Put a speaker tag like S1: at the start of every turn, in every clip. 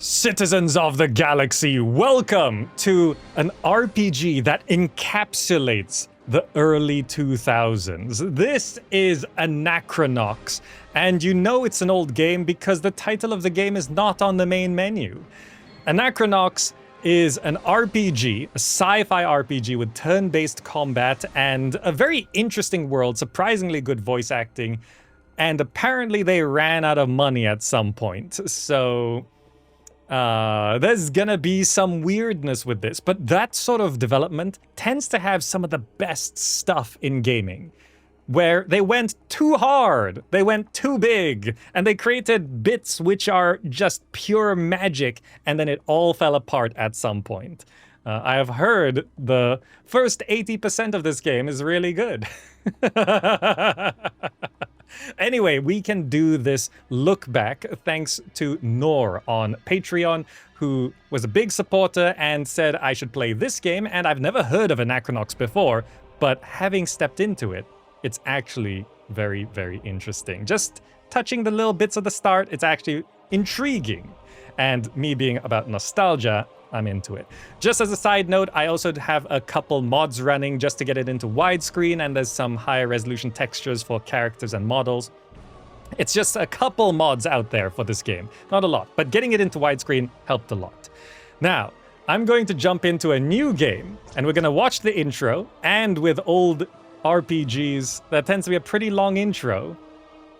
S1: Citizens of the galaxy, welcome to an RPG that encapsulates the early 2000s. This is Anachronox, and you know it's an old game because the title of the game is not on the main menu. Anachronox is an RPG, a sci-fi RPG with turn-based combat and a very interesting world, surprisingly good voice acting, and apparently they ran out of money at some point, so there's gonna be some weirdness with this, but that sort of development tends to have some of the best stuff in gaming, where they went too hard, they went too big, and they created bits which are just pure magic, and then it all fell apart at some point. I have heard the first 80% of this game is really good. Anyway, we can do this look back thanks to Nor on Patreon, who was a big supporter and said I should play this game, and I've never heard of Anachronox before, but having stepped into it, it's actually very, very interesting. Just touching the little bits at the start, it's actually intriguing. And me being about nostalgia, I'm into it. Just as a side note, I also have a couple mods running just to get it into widescreen, and there's some higher resolution textures for characters and models. It's just a couple mods out there for this game. Not a lot, but getting it into widescreen helped a lot. Now, I'm going to jump into a new game, and we're going to watch the intro, and with old RPGs, that tends to be a pretty long intro.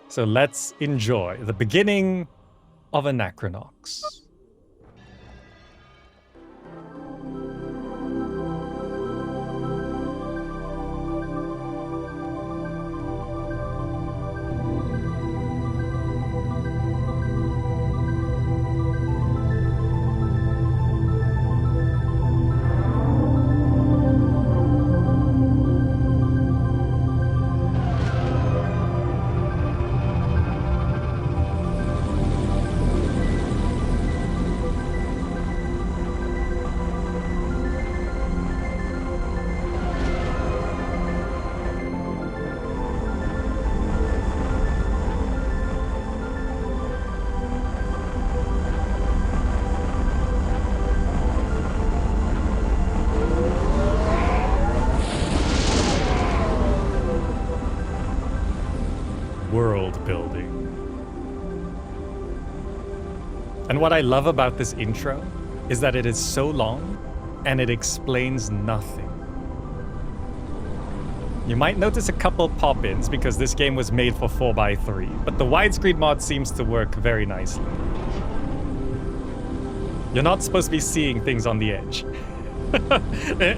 S1: So let's enjoy the beginning of Anachronox. World building. And what I love about this intro is that it is so long and it explains nothing. You might notice a couple pop-ins because this game was made for 4x3, but the widescreen mod seems to work very nicely. You're not supposed to be seeing things on the edge.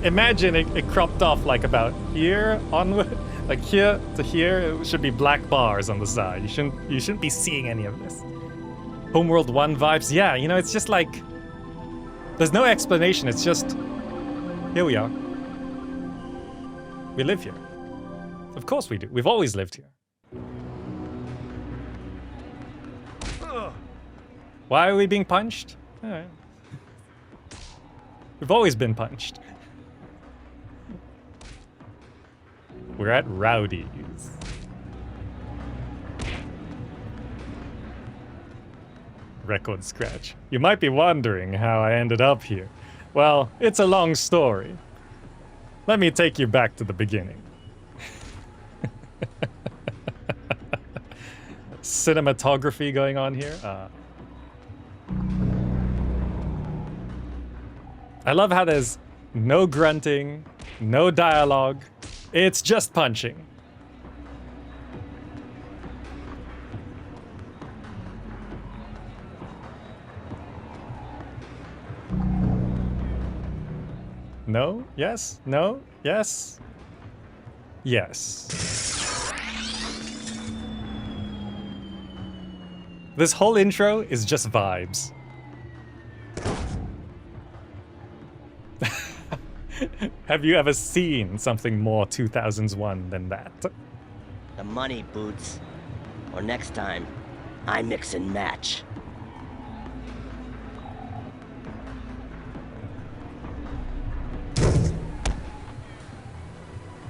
S1: Imagine it cropped off like about here onward. Like here to here, it should be black bars on the side. You shouldn't be seeing any of this. Homeworld 1 vibes, yeah, you know, it's just like, there's no explanation, it's just, here we are. We live here. Of course we do, we've always lived here. Why are we being punched? Alright. We've always been punched. We're at Rowdy's. Record scratch. You might be wondering how I ended up here. Well, it's a long story. Let me take you back to the beginning. Cinematography going on here. I love how there's no grunting, no dialogue. It's just punching. No? Yes? No? Yes? Yes. This whole intro is just vibes. Have you ever seen something more 2001 than that?
S2: The money, Boots. Or next time, I mix and match.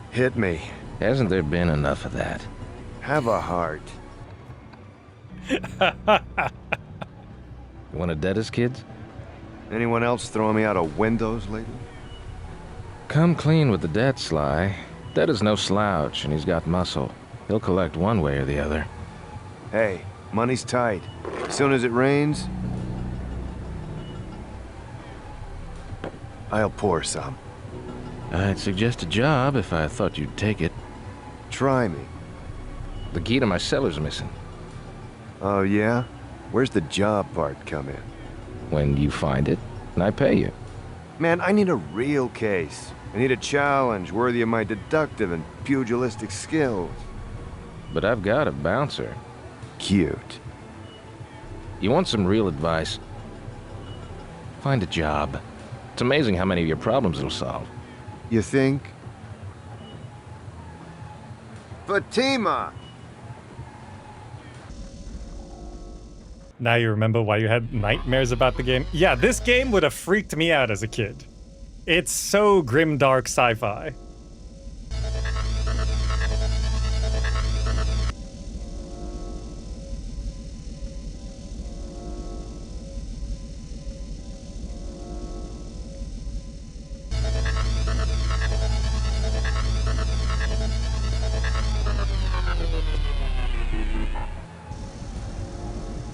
S3: Hit me.
S4: Hasn't there been enough of that?
S3: Have a heart.
S4: You want to dead his kids?
S3: Anyone else throwing me out of windows lately?
S4: Come clean with the debt, Sly. Dead is no slouch, and he's got muscle. He'll collect one way or the other.
S3: Hey, money's tight. As soon as it rains, I'll pour some.
S4: I'd suggest a job if I thought you'd take it.
S3: Try me.
S4: The key to my cellar's missing.
S3: Oh, yeah? Where's the job part come in?
S4: When you find it, and I pay you.
S3: Man, I need a real case. I need a challenge worthy of my deductive and pugilistic skills.
S4: But I've got a bouncer.
S3: Cute.
S4: You want some real advice? Find a job. It's amazing how many of your problems it'll solve.
S3: You think? Fatima!
S1: Now you remember why you had nightmares about the game? Yeah, this game would have freaked me out as a kid. It's so grimdark sci-fi.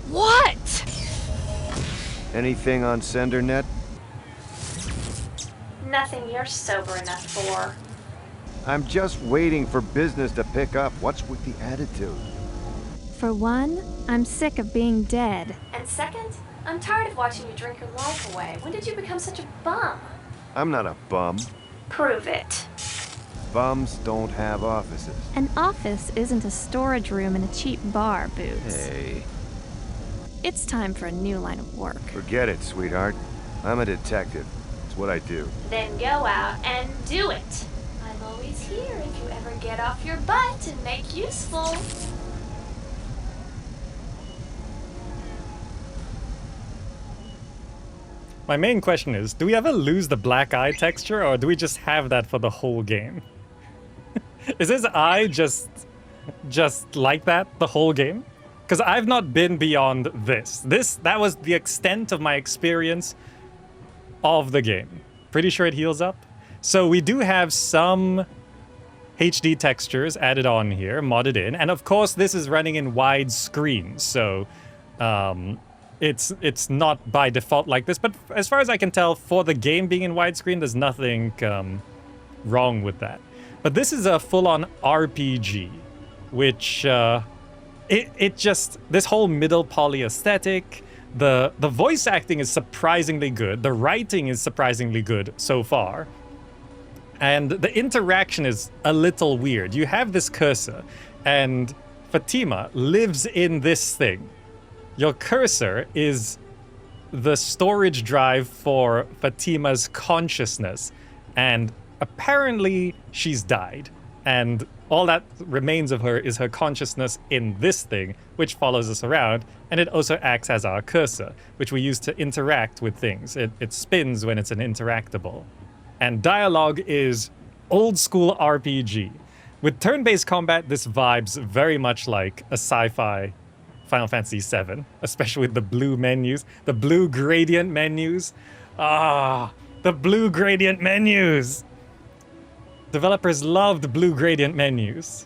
S5: What?
S3: Anything on SenderNet?
S5: Nothing you're sober enough for.
S3: I'm just waiting for business to pick up. What's with the attitude?
S6: For one, I'm sick of being dead.
S5: And second, I'm tired of watching you drink your life away. When did you become such a bum?
S3: I'm not a bum.
S5: Prove it.
S3: Bums don't have offices.
S6: An office isn't a storage room in a cheap bar, Boots.
S3: Hey.
S6: It's time for a new line of work.
S3: Forget it, sweetheart. I'm a detective. It's what I do.
S5: Then go out and do it. I'm always here if you ever get off your butt and make useful.
S1: My main question is, do we ever lose the black eye texture, or do we just have that for the whole game? Is his eye just like that the whole game? Because I've not been beyond this. That was the extent of my experience of the game. Pretty sure it heals up. So we do have some HD textures added on here, modded in, and of course this is running in widescreen, so it's not by default like this, but as far as I can tell, for the game being in widescreen, there's nothing wrong with that. But this is a full-on RPG, which it just, this whole middle poly aesthetic, the voice acting is surprisingly good, the writing is surprisingly good so far, and the interaction is a little weird. You have this cursor, and Fatima lives in this thing. Your cursor is the storage drive for Fatima's consciousness, and apparently she's died, and all that remains of her is her consciousness in this thing, which follows us around, and it also acts as our cursor, which we use to interact with things. It spins when it's an interactable. And dialogue is old school RPG. With turn-based combat, this vibes very much like a sci-fi Final Fantasy VII, especially with the blue menus, the blue gradient menus. Ah, the blue gradient menus! Developers loved blue gradient menus.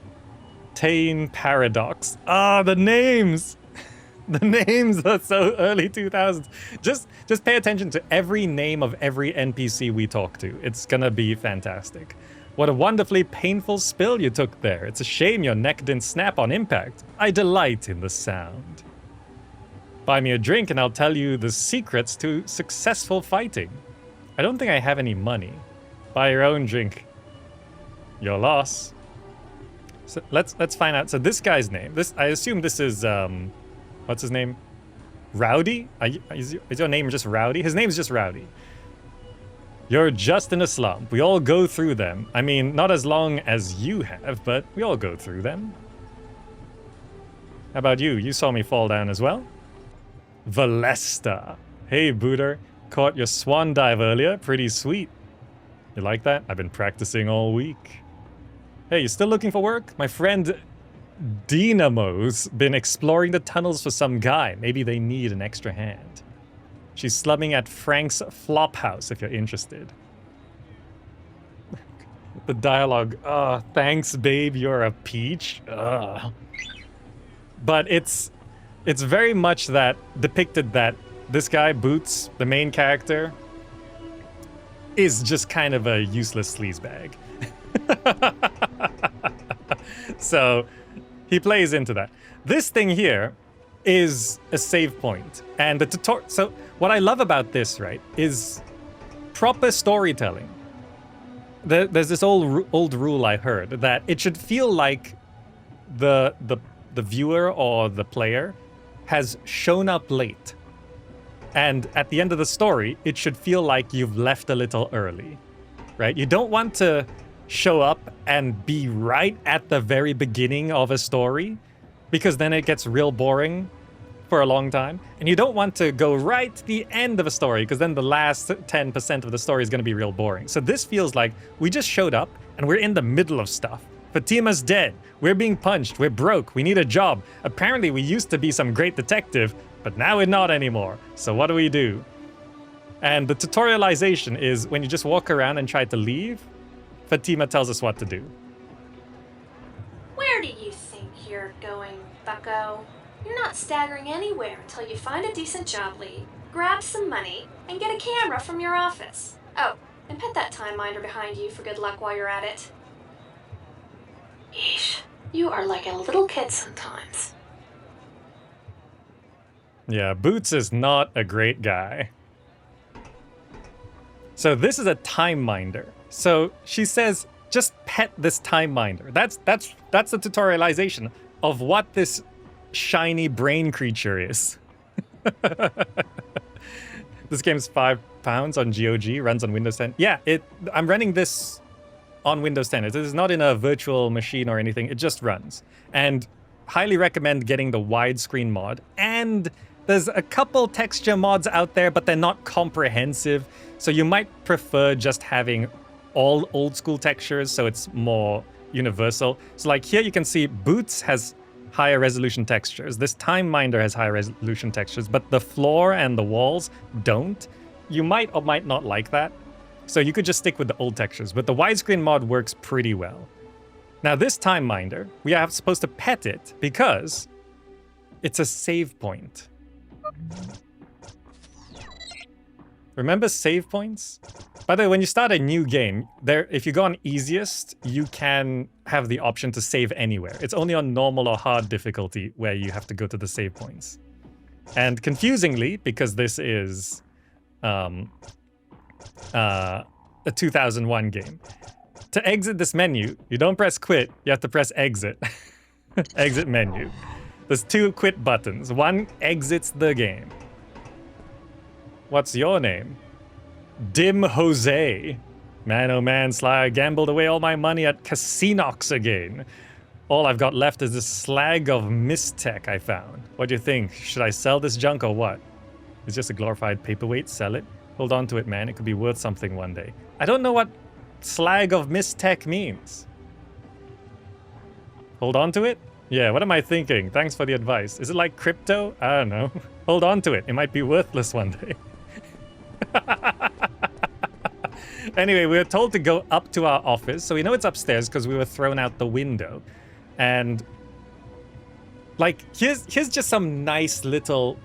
S1: Tane Paradox. Ah, the names! The names are so early 2000s. Just pay attention to every name of every NPC we talk to. It's gonna be fantastic. What a wonderfully painful spill you took there. It's a shame your neck didn't snap on impact. I delight in the sound. Buy me a drink and I'll tell you the secrets to successful fighting. I don't think I have any money. Buy your own drink. Your loss. So let's find out. So this guy's name. I assume this is what's his name? Rowdy? Is your name just Rowdy? His name's just Rowdy. You're just in a slump. We all go through them. I mean, not as long as you have, but we all go through them. How about you? You saw me fall down as well? Valesta. Hey, Booter. Caught your swan dive earlier. Pretty sweet. You like that? I've been practicing all week. Hey, you still looking for work? My friend Dynamo's been exploring the tunnels for some guy. Maybe they need an extra hand. She's slumming at Frank's Flophouse if you're interested. The dialogue, thanks babe, you're a peach. But it's very much that depicted that this guy, Boots, the main character, is just kind of a useless sleazebag. So he plays into that. This thing here is a save point. And the tutorial. So what I love about this, right, is proper storytelling. There's this old rule I heard that it should feel like the viewer or the player has shown up late. And at the end of the story, it should feel like you've left a little early, right? You don't want to show up and be right at the very beginning of a story, because then it gets real boring for a long time. And you don't want to go right to the end of a story, because then the last 10% of the story is going to be real boring. So this feels like we just showed up and we're in the middle of stuff. Fatima's dead. We're being punched. We're broke. We need a job. Apparently we used to be some great detective, but now we're not anymore. So what do we do? And the tutorialization is when you just walk around and try to leave, Fatima tells us what to do.
S5: Where do you think you're going, bucko? You're not staggering anywhere until you find a decent job lead, grab some money, and get a camera from your office. Oh, and pet that time minder behind you for good luck while you're at it. Yeesh, you are like a little kid sometimes.
S1: Yeah, Boots is not a great guy. So this is a time minder. So she says, just pet this time minder. That's the tutorialization of what this shiny brain creature is. This game's £5 on GOG, runs on Windows 10. Yeah, I'm running this on Windows 10. It is not in a virtual machine or anything. It just runs. And highly recommend getting the widescreen mod. And there's a couple texture mods out there, but they're not comprehensive. So you might prefer just having all old school textures so it's more universal. So like here you can see Boots has higher resolution textures. This time minder has higher resolution textures, but the floor and the walls don't. You might or might not like that. So you could just stick with the old textures, but the widescreen mod works pretty well. Now this time minder, we are supposed to pet it because it's a save point. Remember save points? By the way, when you start a new game, if you go on easiest, you can have the option to save anywhere. It's only on normal or hard difficulty where you have to go to the save points. And confusingly, because this is a 2001 game, to exit this menu, you don't press quit, you have to press exit. Exit menu. There's 2 quit buttons. One exits the game. What's your name? Dim Jose. Man, oh man, Sly, I gambled away all my money at Casinox again. All I've got left is this slag of mistech I found. What do you think? Should I sell this junk or what? It's just a glorified paperweight. Sell it. Hold on to it, man. It could be worth something one day. I don't know what slag of mistech means. Hold on to it? Yeah, what am I thinking? Thanks for the advice. Is it like crypto? I don't know. Hold on to it. It might be worthless one day. Anyway, we were told to go up to our office. So we know it's upstairs because we were thrown out the window. And like, here's just some nice little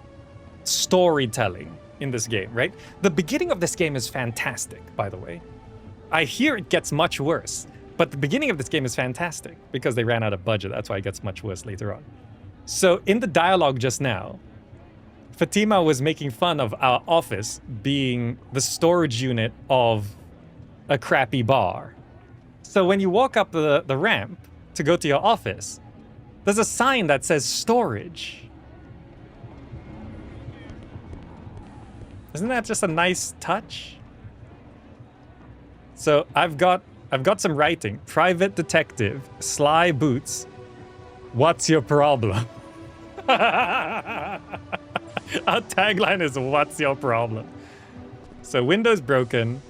S1: storytelling in this game, right? The beginning of this game is fantastic, by the way. I hear it gets much worse, but the beginning of this game is fantastic because they ran out of budget. That's why it gets much worse later on. So in the dialogue just now, Fatima was making fun of our office being the storage unit of a crappy bar. So when you walk up the ramp to go to your office, there's a sign that says storage. Isn't that just a nice touch? So I've got some writing. Private detective, Sly Boots. What's your problem? Our tagline is, what's your problem? So window's broken.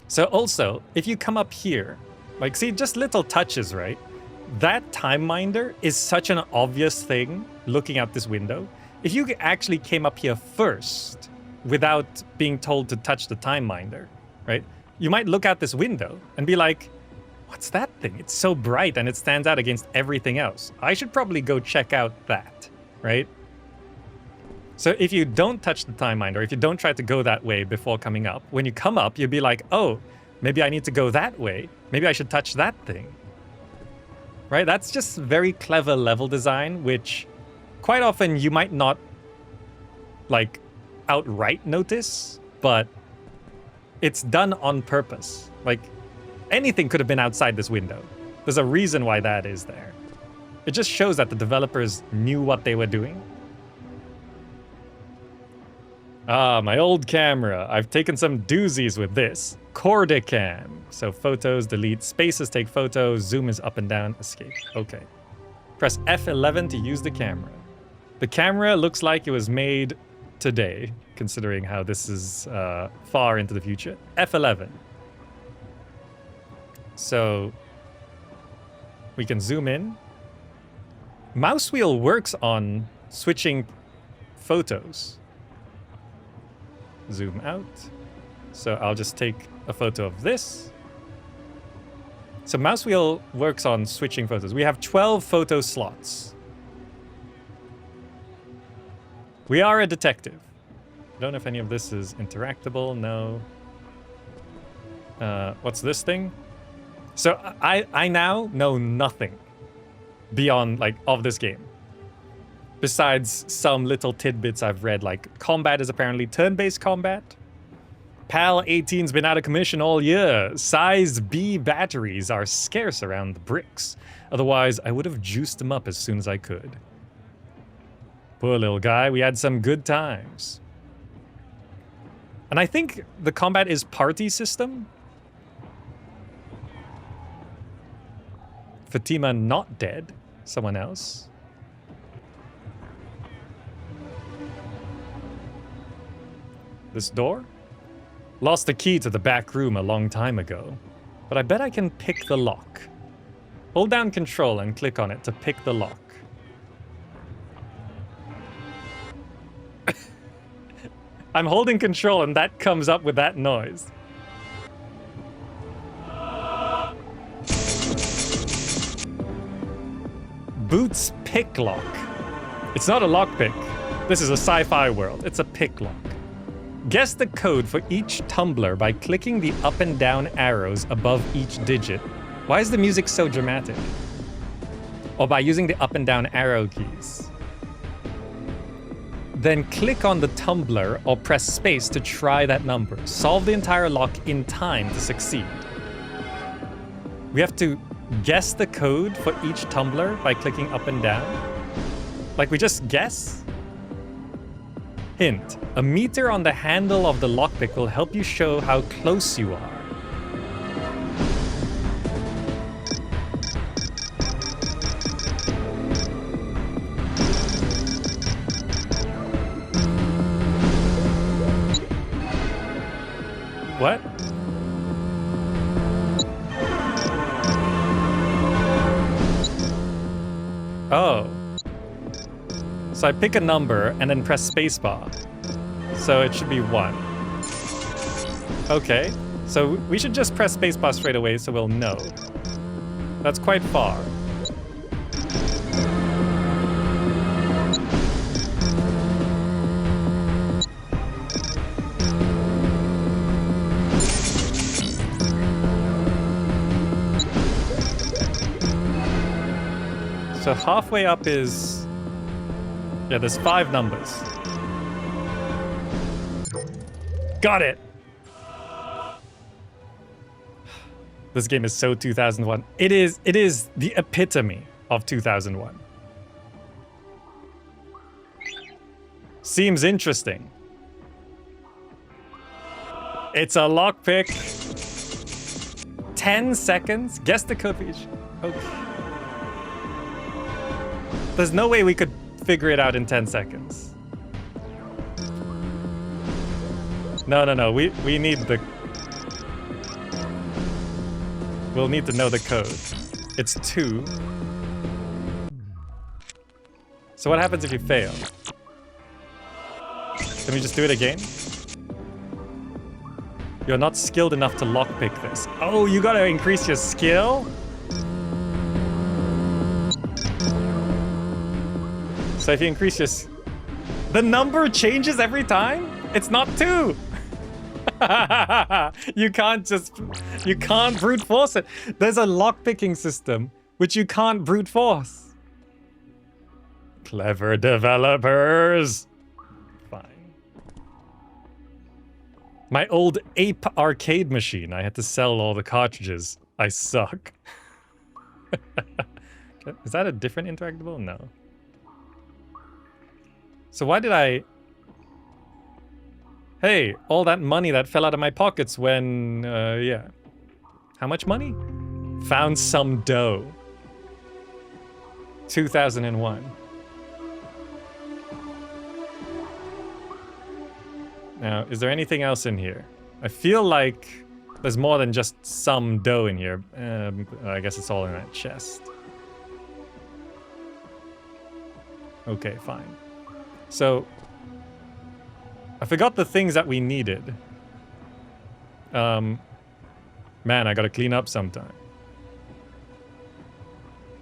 S1: So also, if you come up here, like see, just little touches, right? That time minder is such an obvious thing looking out this window. if you actually came up here first without being told to touch the time minder, right? You might look out this window and be like, what's that thing? It's so bright and it stands out against everything else. I should probably go check out that, right? So if you don't touch the time minder, if you don't try to go that way before coming up, when you come up, you'll be like, oh, maybe I need to go that way. Maybe I should touch that thing. Right? That's just very clever level design, which quite often you might not, like, outright notice, but it's done on purpose. Like, anything could have been outside this window. There's a reason why that is there. It just shows that the developers knew what they were doing. Ah, my old camera. I've taken some doozies with this. Cordicam. So photos, delete, spaces take photos, zoom is up and down, escape. Okay. Press F11 to use the camera. The camera looks like it was made today, considering how this is far into the future. F11. So we can zoom in. Mouse wheel works on switching photos. Zoom out. So I'll just take a photo of this. So mouse wheel works on switching photos. We have 12 photo slots. We are a detective. I don't know if any of this is interactable. No. What's this thing? So I now know nothing beyond, like, of this game. Besides some little tidbits I've read, like combat is apparently turn-based combat. PAL 18's been out of commission all year. Size B batteries are scarce around the bricks. Otherwise, I would have juiced them up as soon as I could. Poor little guy, we had some good times. And I think the combat is party system. Fatima not dead. Someone else. This door? Lost the key to the back room a long time ago, but I bet I can pick the lock. Hold down Control and click on it to pick the lock. I'm holding Control and that comes up with that noise. Boots pick lock. It's not a lockpick. This is a sci-fi world. It's a pick lock. Guess the code for each tumbler by clicking the up and down arrows above each digit. Why is the music so dramatic? Or by using the up and down arrow keys. Then click on the tumbler or press space to try that number. Solve the entire lock in time to succeed. We have to guess the code for each tumbler by clicking up and down. Like we just guess? Hint, a meter on the handle of the lockpick will help you show how close you are. What? Oh. So I pick a number and then press spacebar. So it should be 1. Okay. So we should just press spacebar straight away so we'll know. That's quite far. So halfway up is... yeah, there's 5 numbers. Got it! This game is so 2001. It is the epitome of 2001. Seems interesting. It's a lockpick. 10 seconds? Guess the code for each. Okay. There's no way we could figure it out in 10 seconds. No. We need the... we'll need to know the code. It's 2. So what happens if you fail? Can we just do it again? You're not skilled enough to lockpick this. Oh, you gotta increase your skill? So if you increase your... The number changes every time? It's not 2! You can't brute force it. There's a lockpicking system, which you can't brute force. Clever developers! Fine. My old Ape arcade machine. I had to sell all the cartridges. I suck. Is that a different interactable? No. So why did I... Hey, all that money that fell out of my pockets when, yeah. How much money? Found some dough. 2001. Now, is there anything else in here? I feel like there's more than just some dough in here. I guess it's all in that chest. Okay, fine. So, I forgot the things that we needed. Man, I gotta clean up sometime.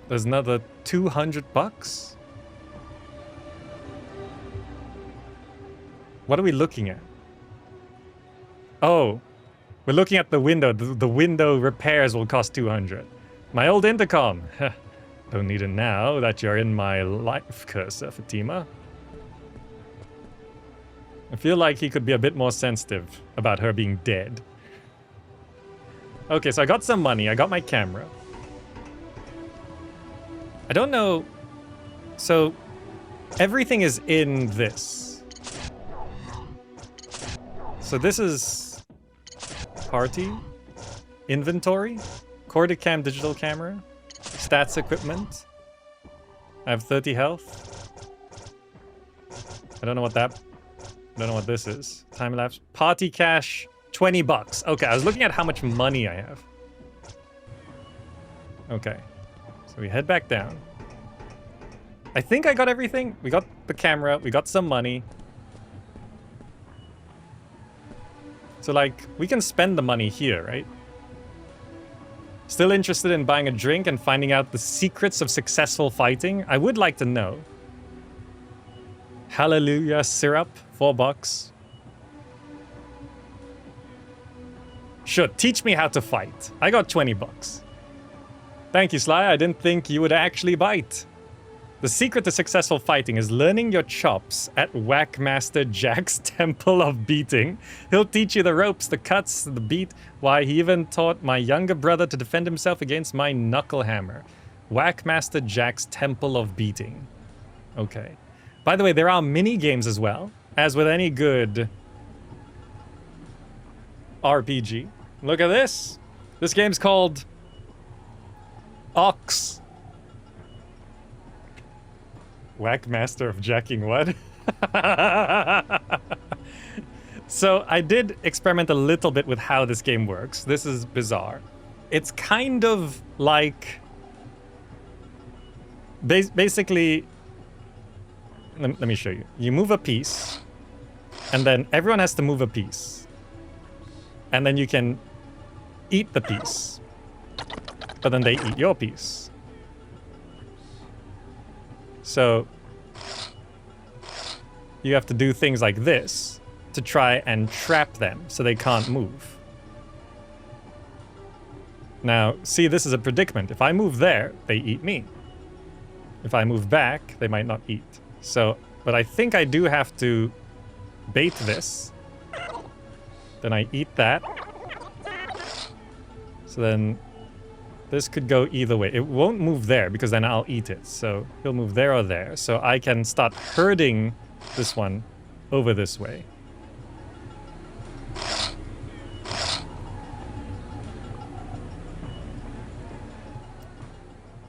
S1: There's another 200 bucks? What are we looking at? Oh, we're looking at the window. The window repairs will cost 200. My old intercom. Don't need it now that you're in my life cursor, Fatima. I feel like he could be a bit more sensitive about her being dead. Okay, so I got some money. I got my camera. I don't know... So, everything is in this. So this is... Party. Inventory. Cordicam digital camera. Stats equipment. I have 30 health. I don't know what that... I don't know what this is. Time lapse. Party cash. 20 bucks. Okay, I was looking at how much money I have. Okay. So we head back down. I think I got everything. We got the camera. We got some money. So, like, we can spend the money here, right? Still interested in buying a drink and finding out the secrets of successful fighting? I would like to know. Hallelujah syrup. 4 bucks. Sure, teach me how to fight. I got 20 bucks. Thank you, Sly. I didn't think you would actually bite. The secret to successful fighting is learning your chops at Whackmaster Jack's Temple of Beating. He'll teach you the ropes, the cuts, the beat. Why, he even taught my younger brother to defend himself against my knuckle hammer. Whackmaster Jack's Temple of Beating. Okay. By the way, there are mini games as well. As with any good RPG. Look at this. This game's called Ox. Whackmaster of Jacking what? So I did experiment a little bit with how this game works. This is bizarre. It's kind of like... Basically... Let me show you. You move a piece, and then everyone has to move a piece. And then you can eat the piece. But then they eat your piece. So, you have to do things like this to try and trap them so they can't move. Now, see, this is a predicament. If I move there, they eat me. If I move back, they might not eat. So, but I think I do have to bait this. Then I eat that. So then this could go either way. It won't move there because then I'll eat it. So he'll move there or there. So I can start herding this one over this way.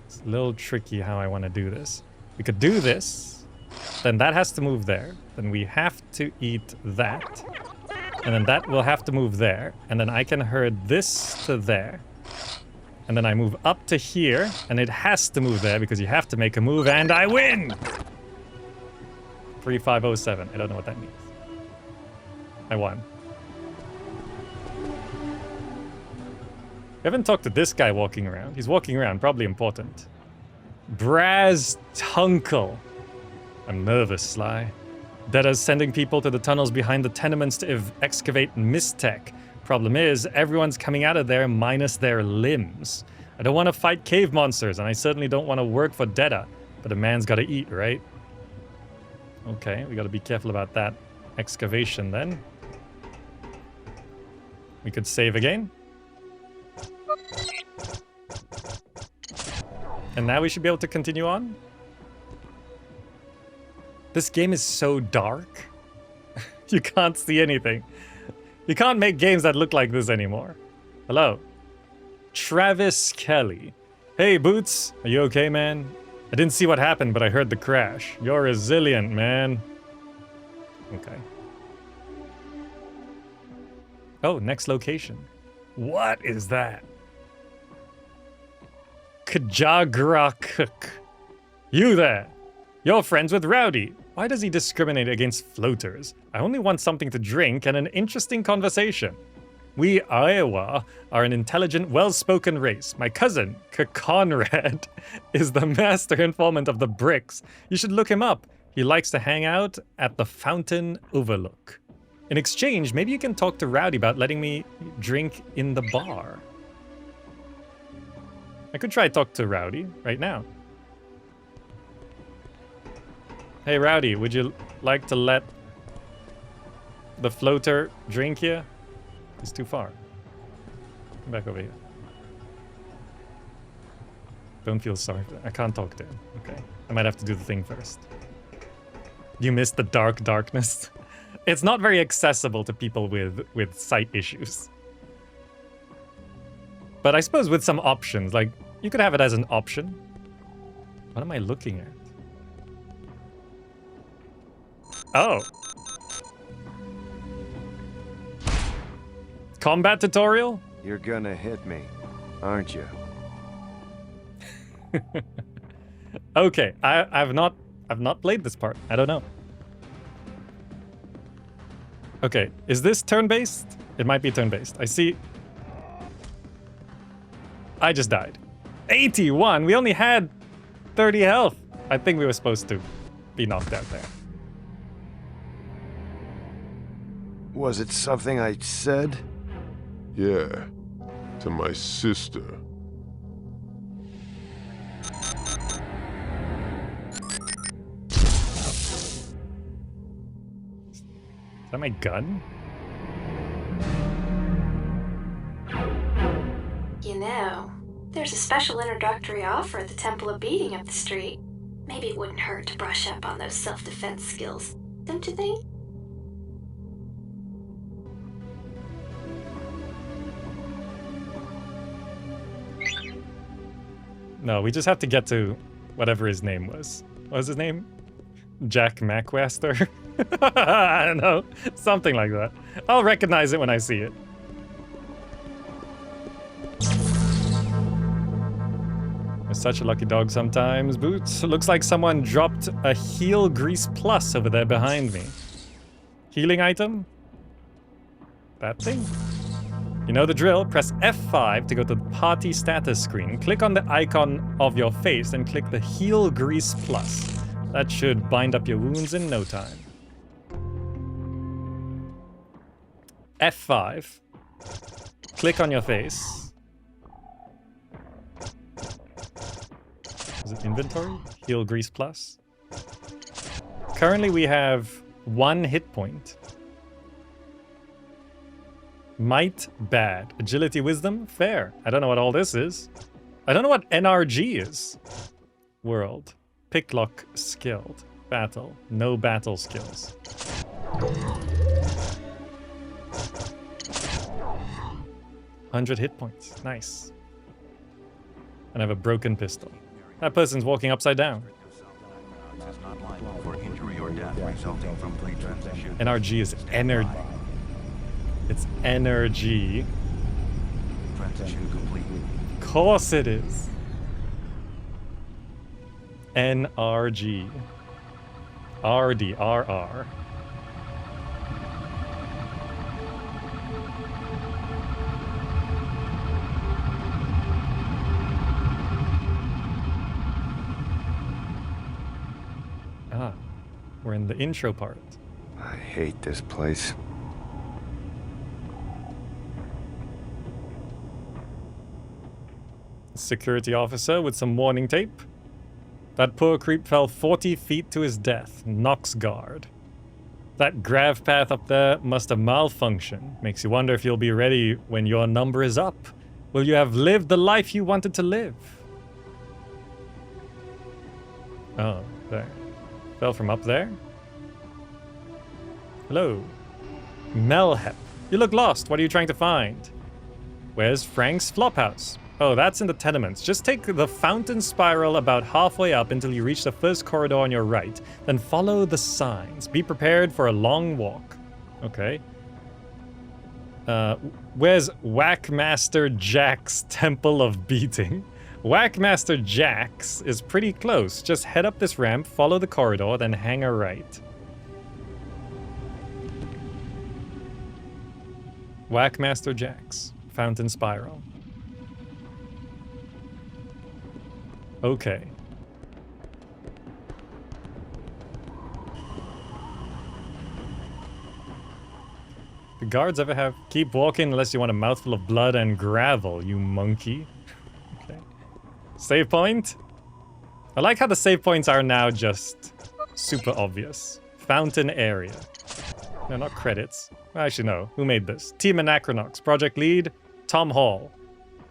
S1: It's a little tricky how I want to do this. We could do this. Then that has to move there. Then we have to eat that. And then that will have to move there. And then I can herd this to there. And then I move up to here. And it has to move there because you have to make a move. And I win! 3507. I don't know what that means. I won. We haven't talked to this guy walking around. He's walking around, probably important. Braz Tunkel. I'm nervous, Sly. Data's sending people to the tunnels behind the tenements to excavate Mistech. Problem is, everyone's coming out of there minus their limbs. I don't want to fight cave monsters, and I certainly don't want to work for Data. But a man's got to eat, right? Okay, we got to be careful about that excavation then. We could save again. And now we should be able to continue on. This game is so dark. You can't see anything. You can't make games that look like this anymore. Hello. Travis Kelly. Hey, Boots. Are you okay, man? I didn't see what happened, but I heard the crash. You're resilient, man. Okay. Oh, next location. What is that? Kajagra Cook. You there. You're friends with Rowdy. Why does he discriminate against floaters? I only want something to drink and an interesting conversation. We Iowa are an intelligent, well-spoken race. My cousin, Conrad, is the master informant of the bricks. You should look him up. He likes to hang out at the Fountain Overlook. In exchange, maybe you can talk to Rowdy about letting me drink in the bar. I could try talk to Rowdy right now. Hey, Rowdy, would you like to let the floater drink here? He's too far. Come back over here. Don't feel sorry. I can't talk to him. Okay. I might have to do the thing first. You missed the darkness. It's not very accessible to people with sight issues. But I suppose with some options, like, you could have it as an option. What am I looking at? Oh. Combat tutorial?
S3: You're gonna hit me, aren't you?
S1: Okay, I've not played this part. I don't know. Okay, is this turn-based? It might be turn-based. I see. I just died. 81? We only had 30 health. I think we were supposed to be knocked out there.
S3: Was it something I said?
S7: Yeah, to my sister.
S1: Is that my gun?
S5: You know, there's a special introductory offer at the Temple of Beating up the street. Maybe it wouldn't hurt to brush up on those self-defense skills, don't you think?
S1: No, we just have to get to whatever his name was. What was his name? Jack Macwaster? I don't know. Something like that. I'll recognize it when I see it. You're such a lucky dog sometimes, Boots. Looks like someone dropped a heal grease plus over there behind me. Healing item? That thing? You know the drill. Press F5 to go to the party status screen. Click on the icon of your face and click the Heal Grease Plus. That should bind up your wounds in no time. F5. Click on your face. Is it inventory? Heal Grease Plus. Currently we have 1 hit point. Might, bad. Agility, wisdom, fair. I don't know what all this is. I don't know what NRG is. World. Picklock, skilled. Battle. No battle skills. $100 hit points. Nice. And I have a broken pistol. That person's walking upside down. NRG is energy. It's energy.
S8: Transition complete.
S1: Of course it is. NRG. RD, RR. We're in the intro part.
S3: I hate this place.
S1: Security officer with some warning tape. That poor creep fell 40 feet to his death. Knox guard. That grav path up there must have malfunctioned. Makes you wonder if you'll be ready when your number is up. Will you have lived the life you wanted to live? Oh, there. Fell from up there? Hello. Melhep. You look lost. What are you trying to find? Where's Frank's flophouse? Oh, that's in the tenements. Just take the fountain spiral about halfway up until you reach the first corridor on your right. Then follow the signs. Be prepared for a long walk. Okay. Where's Whackmaster Jack's Temple of Beating? Whackmaster Jack's is pretty close. Just head up this ramp, follow the corridor, then hang a right. Whackmaster Jack's Fountain Spiral. Okay. The guards ever have... Keep walking unless you want a mouthful of blood and gravel, you monkey. Okay. Save point? I like how the save points are now just super obvious. Fountain area. No, not credits. Actually, no. Who made this? Team Anachronox. Project lead, Tom Hall.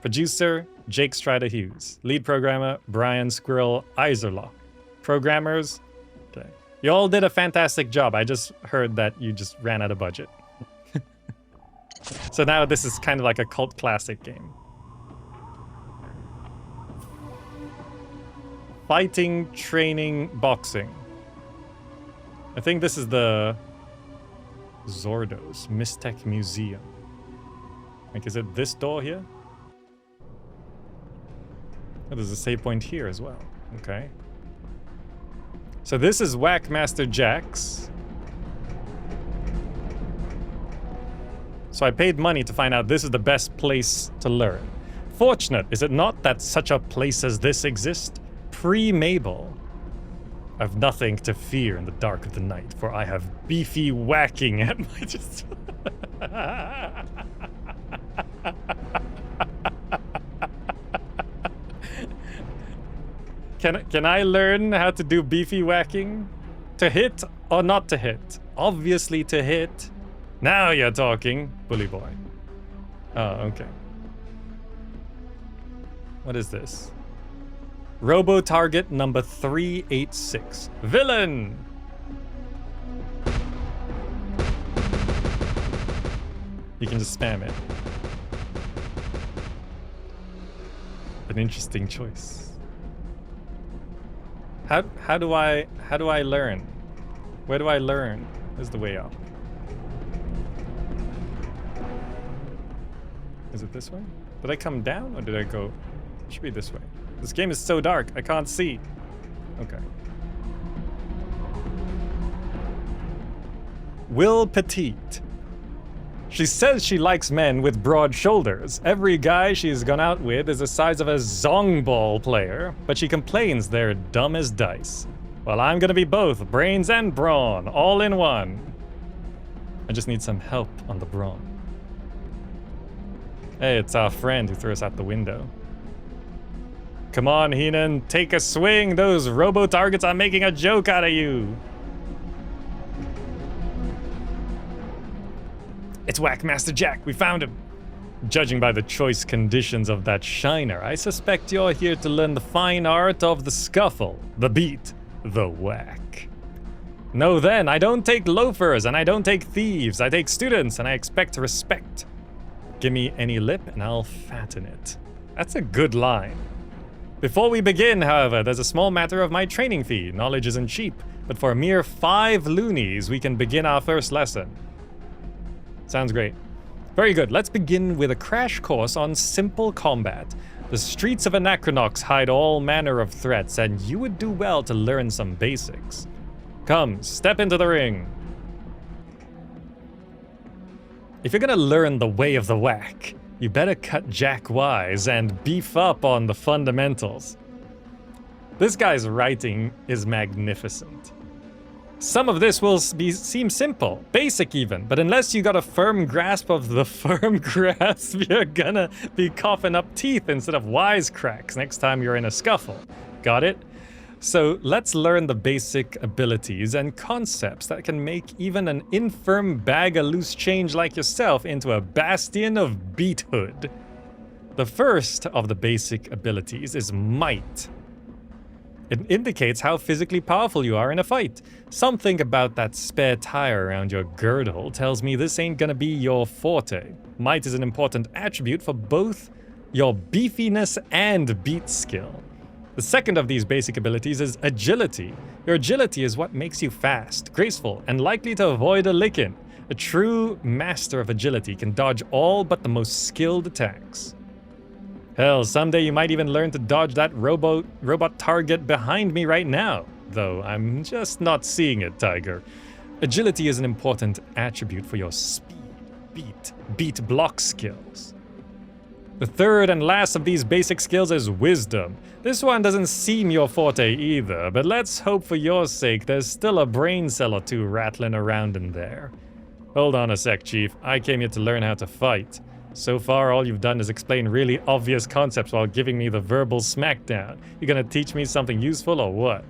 S1: Producer, Jake Strider Hughes. Lead programmer, Brian Squirrel Iserlock. Programmers, okay. You all did a fantastic job. I just heard that you just ran out of budget. So now this is kind of like a cult classic game. Fighting, training, boxing. I think this is the Zordo's Mystech Museum. Like, is it this door here? Oh, there's a save point here as well. Okay. So this is Whackmaster Jack's. So I paid money to find out this is the best place to learn. Fortunate, is it not, that such a place as this exists? Pre-Mabel. I've nothing to fear in the dark of the night, for I have beefy whacking at my just... Can I learn how to do beefy whacking? To hit or not to hit? Obviously to hit. Now you're talking, bully boy. Oh, okay. What is this? Robo target number 386. Villain! You can just spam it. An interesting choice. How do I learn? Where do I learn? Is the way up. Is it this way? Did I come down or did I go? It should be this way. This game is so dark, I can't see. Okay. Will Petite. She says she likes men with broad shoulders. Every guy she's gone out with is the size of a zongball player, but she complains they're dumb as dice. Well, I'm gonna be both, brains and brawn, all in one. I just need some help on the brawn. Hey, it's our friend who threw us out the window. Come on, Heenan, take a swing. Those robo-targets are making a joke out of you. It's Whackmaster Jack, we found him. Judging by the choice conditions of that shiner, I suspect you're here to learn the fine art of the scuffle, the beat, the whack. No then, I don't take loafers and I don't take thieves. I take students and I expect respect. Give me any lip and I'll fatten it. That's a good line. Before we begin, however, there's a small matter of my training fee. Knowledge isn't cheap, but for a mere 5 loonies, we can begin our first lesson. Sounds great. Very good. Let's begin with a crash course on simple combat. The streets of Anachronox hide all manner of threats, and you would do well to learn some basics. Come, step into the ring. If you're gonna learn the way of the whack, you better cut Jack wise and beef up on the fundamentals. This guy's writing is magnificent. Some of this will seem simple, basic even, but unless you got a firm grasp of the firm grasp, you're gonna be coughing up teeth instead of wisecracks next time you're in a scuffle. Got it? So let's learn the basic abilities and concepts that can make even an infirm bag of loose change like yourself into a bastion of beathood. The first of the basic abilities is Might. It indicates how physically powerful you are in a fight. Something about that spare tire around your girdle tells me this ain't gonna be your forte. Might is an important attribute for both your beefiness and beat skill. The second of these basic abilities is Agility. Your agility is what makes you fast, graceful, and likely to avoid a licking. A true master of agility can dodge all but the most skilled attacks. Hell, someday you might even learn to dodge that robot target behind me right now. Though I'm just not seeing it, Tiger. Agility is an important attribute for your speed, beat block skills. The third and last of these basic skills is Wisdom. This one doesn't seem your forte either, but let's hope for your sake there's still a brain cell or two rattling around in there. Hold on a sec, Chief. I came here to learn how to fight. So far, all you've done is explain really obvious concepts while giving me the verbal smackdown. You gonna teach me something useful or what?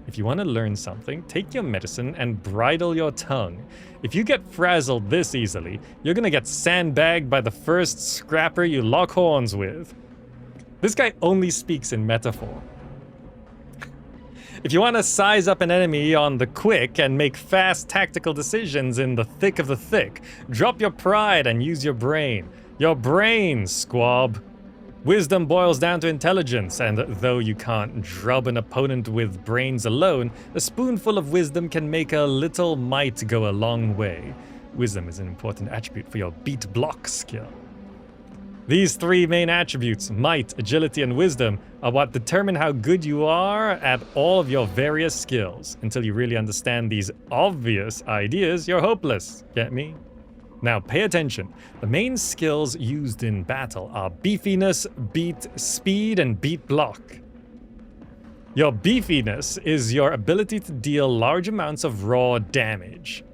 S1: If you want to learn something, take your medicine and bridle your tongue. If you get frazzled this easily, you're gonna get sandbagged by the first scrapper you lock horns with. This guy only speaks in metaphor. If you want to size up an enemy on the quick and make fast tactical decisions in the thick of the thick, drop your pride and use your brain. Your brain, squab. Wisdom boils down to intelligence, and though you can't drub an opponent with brains alone, a spoonful of wisdom can make a little might go a long way. Wisdom is an important attribute for your beat block skill. These three main attributes, might, agility, and wisdom, are what determine how good you are at all of your various skills. Until you really understand these obvious ideas, you're hopeless. Get me? Now pay attention. The main skills used in battle are beefiness, beat speed, and beat block. Your beefiness is your ability to deal large amounts of raw damage.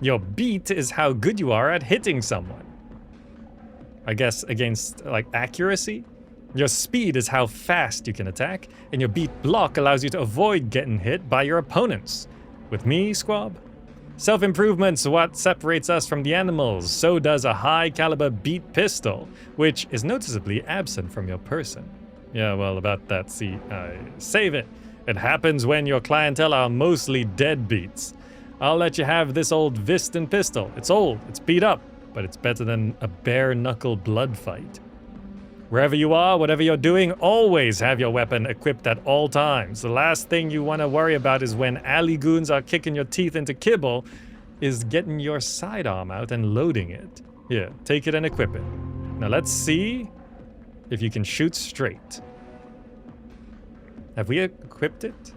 S1: Your beat is how good you are at hitting someone. I guess against, like, accuracy? Your speed is how fast you can attack, and your beat block allows you to avoid getting hit by your opponents. With me, squab? Self-improvement's what separates us from the animals, so does a high-caliber beat pistol, which is noticeably absent from your person. Yeah, well, about that, see, save it. It happens when your clientele are mostly deadbeats. I'll let you have this old Viston pistol. It's old, it's beat up, but it's better than a bare-knuckle blood fight. Wherever you are, whatever you're doing, always have your weapon equipped at all times. The last thing you want to worry about is when alley goons are kicking your teeth into kibble, is getting your sidearm out and loading it. Here, take it and equip it. Now let's see if you can shoot straight. Have we equipped it?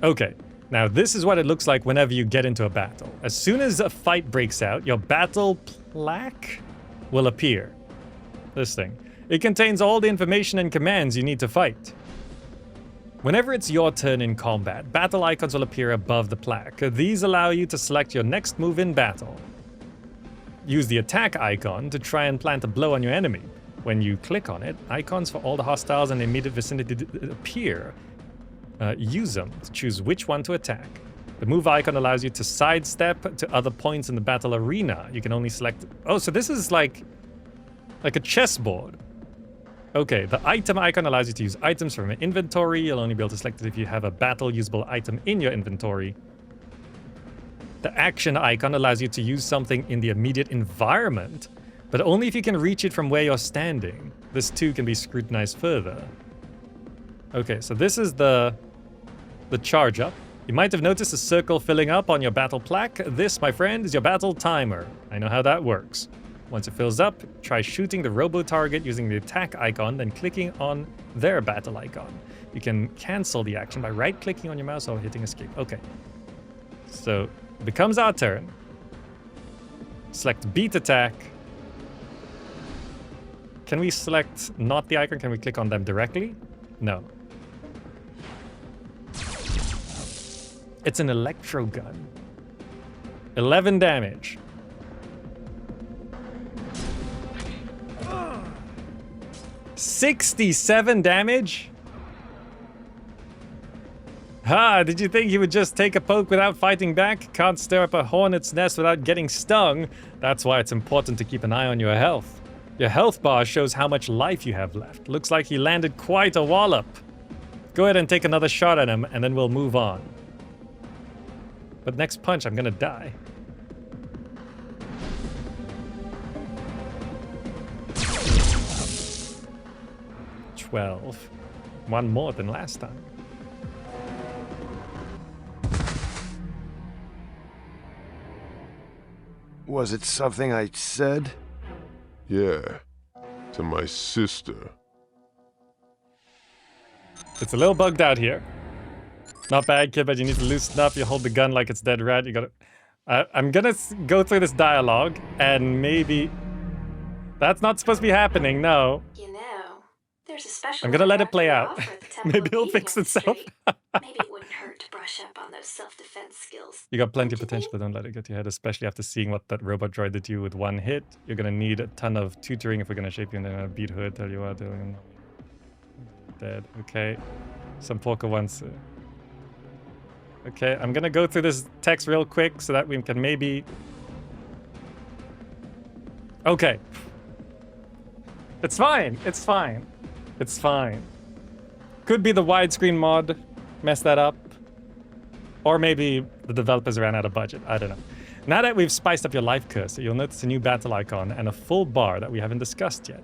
S1: Okay. Now, this is what it looks like whenever you get into a battle. As soon as a fight breaks out, your battle plaque will appear. This thing. It contains all the information and commands you need to fight. Whenever it's your turn in combat, battle icons will appear above the plaque. These allow you to select your next move in battle. Use the attack icon to try and plant a blow on your enemy. When you click on it, icons for all the hostiles in the immediate vicinity appear. Use them to choose which one to attack. The move icon allows you to sidestep to other points in the battle arena. You can only select... Oh, so this is like a chessboard. Okay, the item icon allows you to use items from an inventory. You'll only be able to select it if you have a battle-usable item in your inventory. The action icon allows you to use something in the immediate environment, but only if you can reach it from where you're standing. This too can be scrutinized further. Okay, so this is the charge up. You might have noticed a circle filling up on your battle plaque. This, my friend, is your battle timer. I know how that works. Once it fills up, try shooting the robo target using the attack icon, then clicking on their battle icon. You can cancel the action by right-clicking on your mouse or hitting escape. Okay. So, it becomes our turn. Select beat attack. Can we select not the icon? Can we click on them directly? No. It's an electro gun. 11 damage. $67 damage? Ha! Did you think he would just take a poke without fighting back? Can't stir up a hornet's nest without getting stung. That's why it's important to keep an eye on your health. Your health bar shows how much life you have left. Looks like he landed quite a wallop. Go ahead and take another shot at him, and then we'll move on. But next punch, I'm gonna die. One more than last time.
S3: Was it something I said?
S7: Yeah, to my sister.
S1: It's a little bugged out here. Not bad, kid, but you need to loosen up. You hold the gun like it's dead red. You gotta... I'm gonna go through this dialogue, and maybe... That's not supposed to be happening, no.
S5: You know, there's a special...
S1: I'm gonna let it play out.
S5: offer at the Temple
S1: Maybe
S5: of
S1: it'll
S5: Healing
S1: fix
S5: on the
S1: itself.
S5: street. Maybe it wouldn't hurt to brush up on those self-defense skills.
S1: You got plenty of
S5: Don't you
S1: potential,
S5: think?
S1: but don't let it get to your head, especially after seeing what that robot droid did to you with one hit. You're gonna need a ton of tutoring if we're gonna shape you, and then beat Hood, tell you what, doing. Dead, okay. Some poker ones. Okay, I'm gonna go through this text real quick so that we can maybe... Okay. It's fine, it's fine. It's fine. Could be the widescreen mod messed that up. Or maybe the developers ran out of budget, I don't know. Now that we've spiced up your life cursor, you'll notice a new battle icon and a full bar that we haven't discussed yet.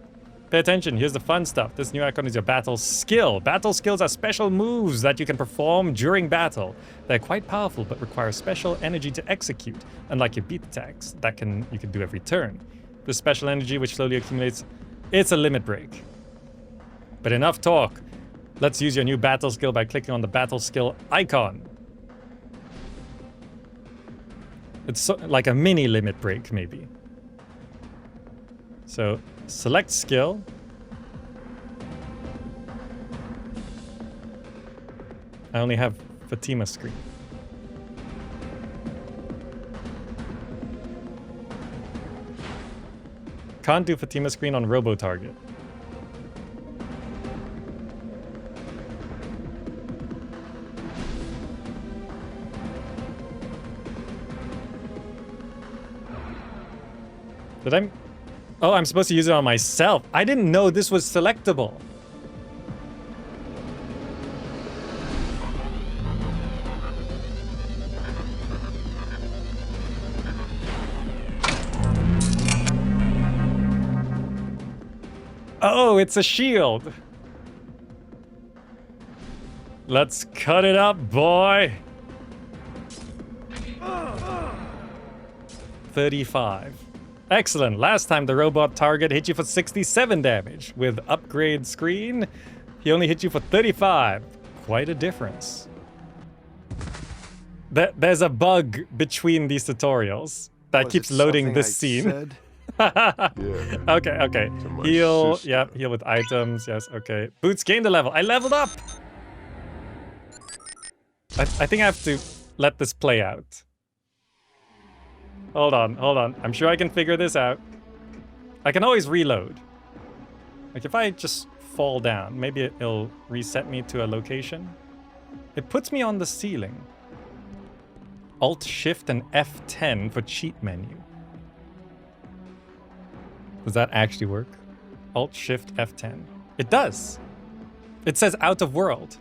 S1: Pay attention, here's the fun stuff. This new icon is your battle skill. Battle skills are special moves that you can perform during battle. They're quite powerful but require special energy to execute, unlike your beat attacks that you can do every turn. This special energy, which slowly accumulates, it's a limit break. But enough talk. Let's use your new battle skill by clicking on the battle skill icon. It's like a mini limit break, maybe. So, select skill. I only have Fatima screen. Can't do Fatima screen on Robo Target. Did I? Oh, I'm supposed to use it on myself. I didn't know this was selectable. Oh, it's a shield. Let's cut it up, boy. 35. Excellent. Last time the robot target hit you for 67 damage. With upgrade screen, he only hit you for 35. Quite a difference. There's a bug between these tutorials that
S3: Was
S1: keeps
S3: it
S1: loading
S3: something
S1: this
S3: I
S1: scene.
S3: said?
S7: Yeah.
S1: Okay.
S7: To my
S1: Heal,
S7: sister.
S1: yep, heal with items, yes, okay. Boots gained a level. I leveled up! I think I have to let this play out. Hold on. I'm sure I can figure this out. I can always reload. Like if I just fall down, maybe it'll reset me to a location. It puts me on the ceiling. Alt, Shift, and F10 for cheat menu. Does that actually work? Alt, Shift, F10. It does. It says out of world.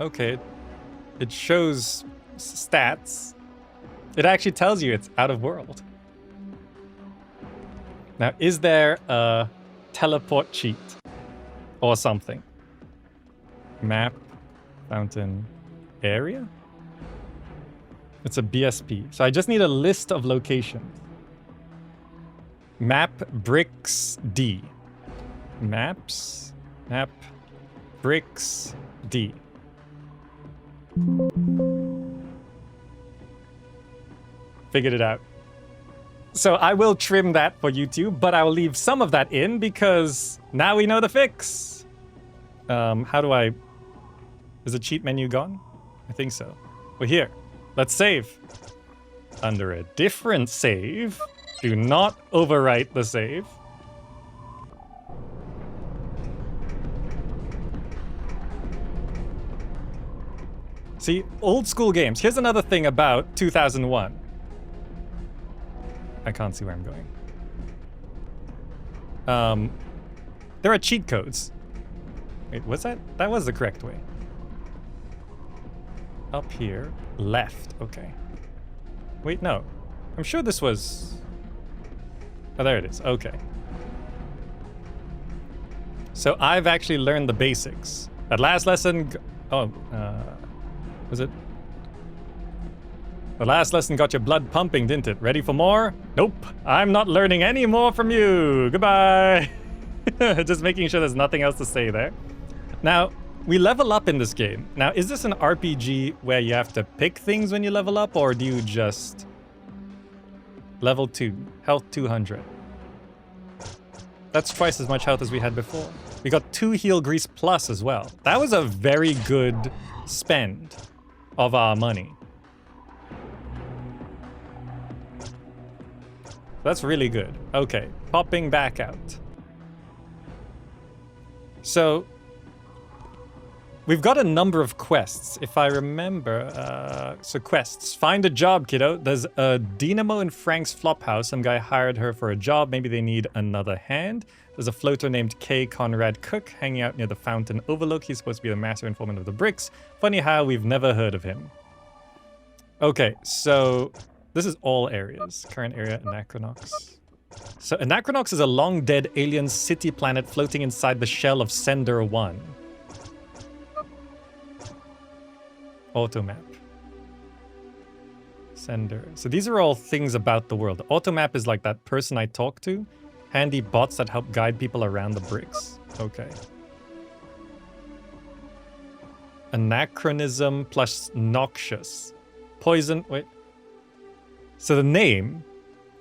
S1: Okay. It shows stats. It actually tells you it's out of world. Now, is there a teleport cheat or something? Map, fountain, area? It's a BSP. So I just need a list of locations. Map bricks D. Maps, map bricks D. Figured it out. So I will trim that for YouTube, but I will leave some of that in because now we know the fix. How do I... Is the cheat menu gone? I think so. We're here. Let's save. Under a different save. Do not overwrite the save. See, old school games. Here's another thing about 2001. I can't see where I'm going. There are cheat codes. Wait, was that? That was the correct way. Up here. Left. Okay. Wait, no. I'm sure this was... Oh, there it is. Okay. So I've actually learned the basics. That last lesson... was it? The last lesson got your blood pumping, didn't it? Ready for more? Nope. I'm not learning any more from you. Goodbye. Just making sure there's nothing else to say there. Now, we level up in this game. Now, is this an RPG where you have to pick things when you level up, or do you just... Level 2, health 200. That's twice as much health as we had before. We got 2 heal grease plus as well. That was a very good spend of our money. That's really good. Okay, popping back out. So, we've got a number of quests, if I remember. So quests. Find a job, kiddo. There's a Dynamo in Frank's Flophouse. Some guy hired her for a job. Maybe they need another hand. There's a floater named K. Conrad Cook hanging out near the fountain overlook. He's supposed to be the master informant of the bricks. Funny how we've never heard of him. Okay, so this is all areas. Current area, Anachronox. So Anachronox is a long-dead alien city planet floating inside the shell of Sender 1. Automap. Sender. So these are all things about the world. The automap is like that person I talk to. Handy bots that help guide people around the bricks. Okay. Anachronism plus noxious. Poison. Wait. So the name,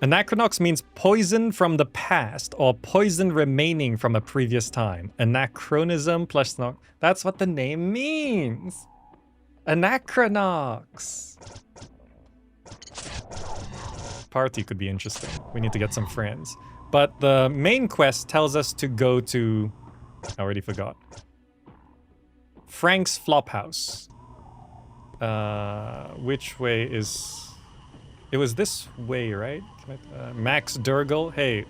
S1: Anachronox means poison from the past or poison remaining from a previous time. Anachronism plus that's what the name means. Anachronox. Party could be interesting. We need to get some friends. But the main quest tells us to go to... I already forgot. Frank's Flophouse. Which way is... It was this way, right? Max Durgle. Hey,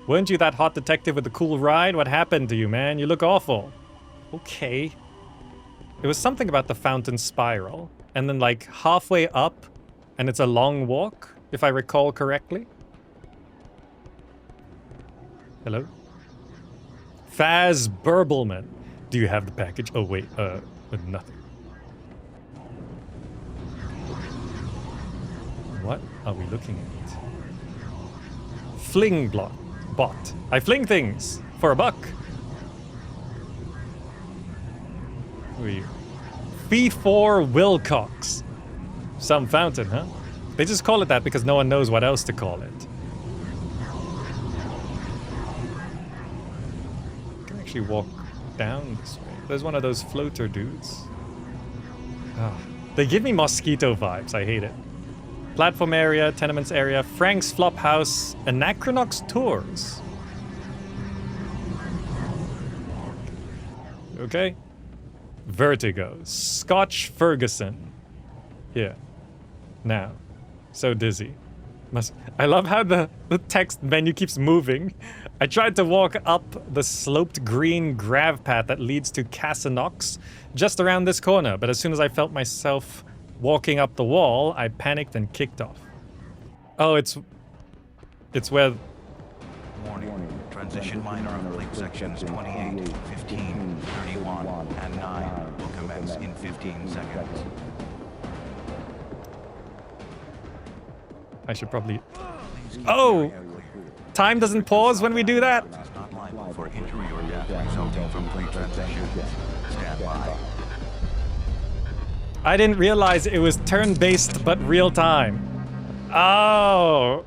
S1: weren't you that hot detective with the cool ride? What happened to you, man? You look awful. Okay. It was something about the fountain spiral. And then like halfway up, and it's a long walk, if I recall correctly. Hello? Faz Burbelman. Do you have the package? Oh, wait. Nothing. What are we looking at? Fling bot. I fling things for $1. Who are you? Fee4 Wilcox. Some fountain, huh? They just call it that because no one knows what else to call it. I can actually walk down this way. There's one of those floater dudes. Oh, they give me mosquito vibes. I hate it. Platform area, tenements area, Frank's Flophouse, Anachronox tours. Okay. Vertigo. Scotch Ferguson. Here. Now. So dizzy. I love how the text menu keeps moving. I tried to walk up the sloped green grav path that leads to Casanox just around this corner, but as soon as I felt myself walking up the wall, I panicked and kicked off. Oh, it's where...
S8: Warning. Transition minor complete sections 28, 15, 31, and 9 will commence in 15 seconds.
S1: I should probably... Oh! Time doesn't pause when we do that?
S8: Not liable for injury or death resulting from pre-transition. Stand by.
S1: I didn't realize it was turn-based but real-time. Oh!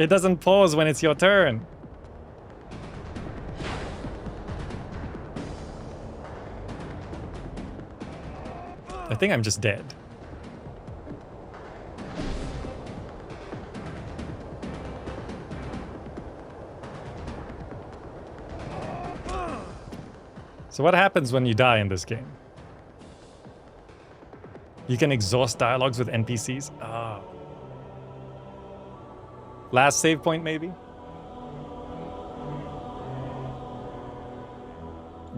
S1: It doesn't pause when it's your turn. I think I'm just dead. So what happens when you die in this game? You can exhaust dialogues with NPCs? Oh. Last save point, maybe?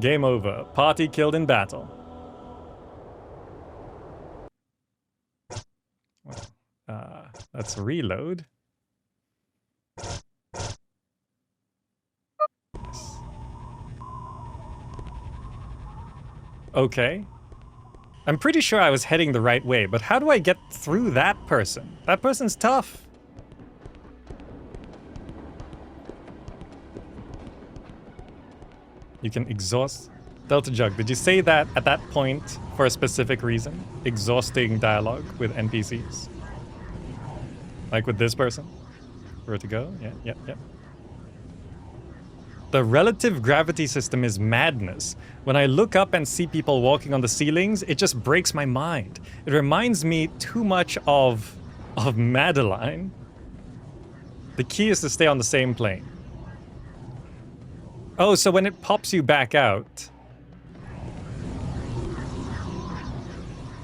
S1: Game over. Party killed in battle. Let's reload. Okay. I'm pretty sure I was heading the right way, but how do I get through that person? That person's tough. You can exhaust Delta Jug. Did you say that at that point for a specific reason? Exhausting dialogue with NPCs? Like with this person? Where to go? Yeah. The relative gravity system is madness. When I look up and see people walking on the ceilings, it just breaks my mind. It reminds me too much of Madeline. The key is to stay on the same plane. Oh, so when it pops you back out...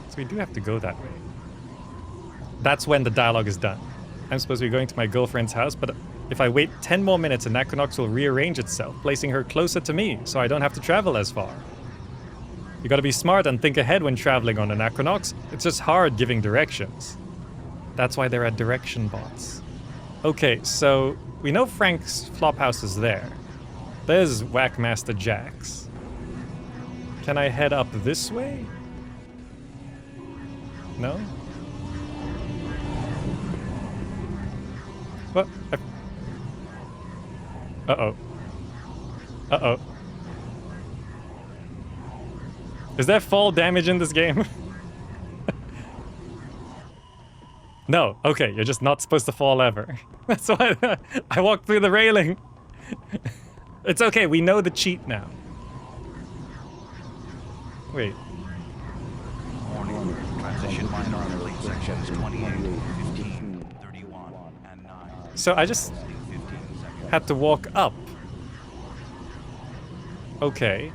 S1: So we do have to go that way. That's when the dialogue is done. I'm supposed to be going to my girlfriend's house, but if I wait 10 more minutes, Anachronox will rearrange itself, placing her closer to me, so I don't have to travel as far. You gotta be smart and think ahead when traveling on Anachronox. It's just hard giving directions. That's why there are direction bots. Okay, so we know Frank's flophouse is there. There's Whackmaster Jack's. Can I head up this way? No? What? Uh-oh. Uh-oh. Is there fall damage in this game? No. Okay, you're just not supposed to fall ever. That's why I walked through the railing. It's okay, we know the cheat now. Wait.
S8: Warning. Transition minor early sections 28, 15, 31, and 9.
S1: So I just had to walk up. Okay.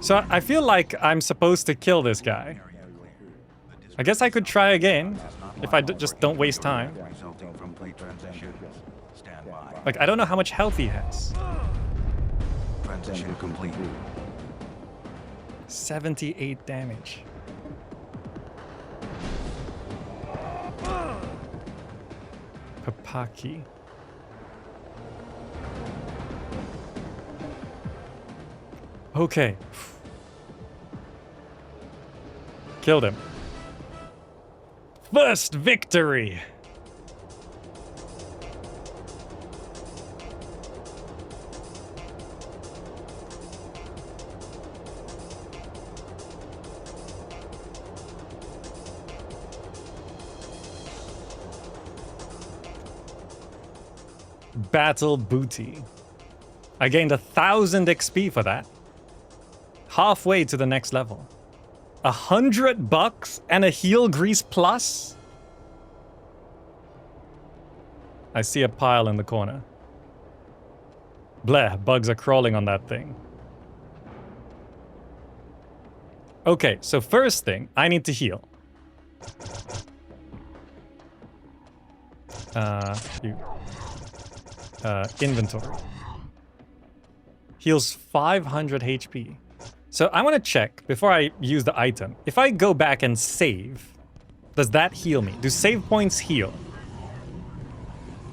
S1: So I feel like I'm supposed to kill this guy. I guess I could try again, if I just don't waste time. Like, I don't know how much health he has.
S8: Transition complete.
S1: 78 damage. Papaki. Okay. Killed him. First victory! Battle booty. I gained 1,000 XP for that. Halfway to the next level. $100 and a heel grease plus? I see a pile in the corner. Bleh, bugs are crawling on that thing. Okay, so first thing, I need to heal. Inventory. Heals 500 HP. So I want to check, before I use the item, if I go back and save, does that heal me? Do save points heal?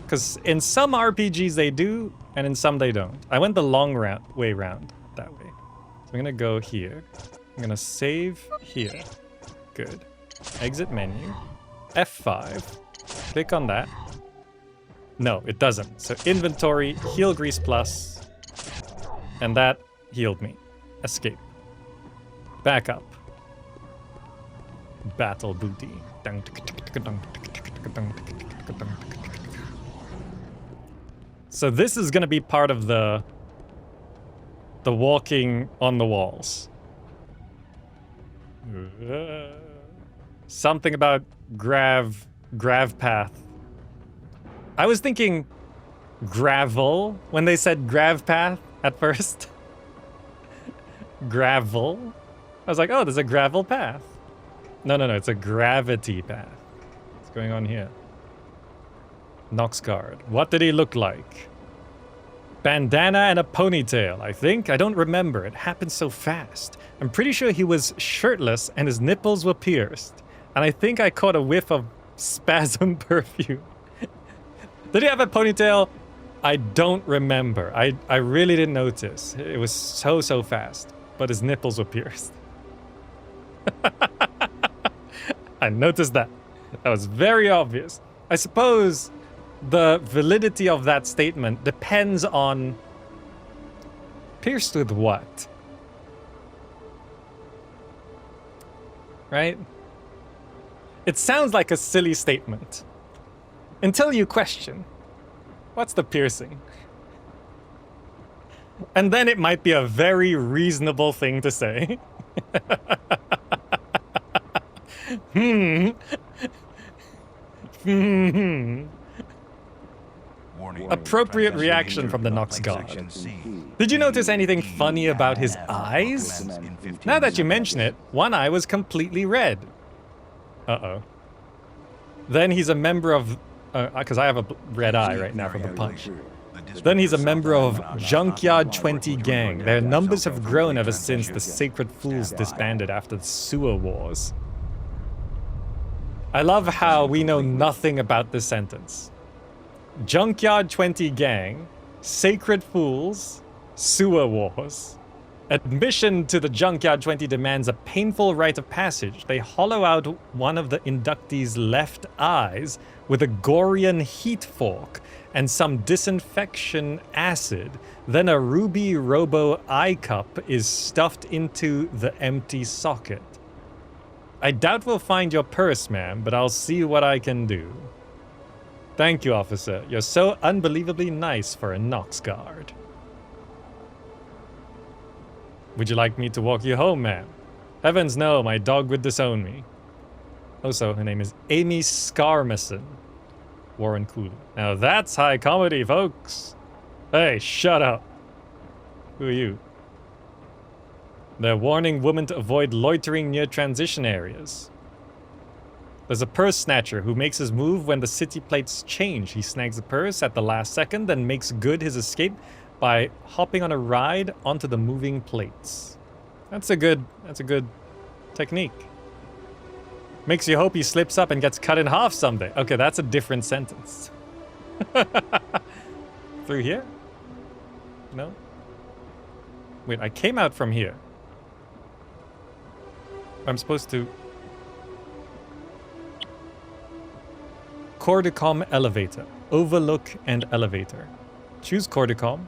S1: Because in some RPGs they do, and in some they don't. I went the long way round, that way. So I'm going to go here. I'm going to save here. Good. Exit menu. F5. Click on that. No, it doesn't. So inventory, heal grease plus, and that healed me. Escape. Back up. Battle booty. So this is gonna be part of the walking on the walls. Something about grav path. I was thinking gravel when they said grav path at first. Gravel. I was like, oh, there's a gravel path. No, it's a gravity path. What's going on here? Nox guard. What did he look like? Bandana and a ponytail, I think. I don't remember. It happened so fast. I'm pretty sure he was shirtless and his nipples were pierced. And I think I caught a whiff of spasm perfume. Did he have a ponytail? I don't remember. I really didn't notice. It was so fast. But his nipples were pierced. I noticed that. That was very obvious. I suppose the validity of that statement depends on pierced with what? Right? It sounds like a silly statement. Until you question, what's the piercing? And then it might be a very reasonable thing to say. Appropriate reaction from the Nox god. Did you notice anything funny about his eyes? Now that you mention it, one eye was completely red. Uh-oh. Then he's a member of... because I have a red eye right now from the punch. Then he's a member of Junkyard 20 gang. Their numbers have grown ever since the Sacred Fools disbanded after the sewer wars. I love how we know nothing about this sentence. Junkyard 20 gang, Sacred Fools, sewer wars. Admission to the Junkyard 20 demands a painful rite of passage. They hollow out one of the inductees' left eyes with a Gorian heat fork and some disinfection acid. Then a ruby robo eye cup is stuffed into the empty socket. I doubt we'll find your purse, ma'am, but I'll see what I can do. Thank you, officer. You're so unbelievably nice for a Nox guard. Would you like me to walk you home, ma'am? Heavens no, my dog would disown me. Also, her name is Amy Scarmison. Warren Cooley. Now that's high comedy, folks. Hey, shut up. Who are you? They're warning women to avoid loitering near transition areas. There's a purse snatcher who makes his move when the city plates change. He snags the purse at the last second, then makes good his escape by hopping on a ride onto the moving plates. That's a good technique. Makes you hope he slips up and gets cut in half someday. Okay, that's a different sentence. Through here? No? Wait, I came out from here. I'm supposed to... Cordicom elevator. Overlook and elevator. Choose Cordicom.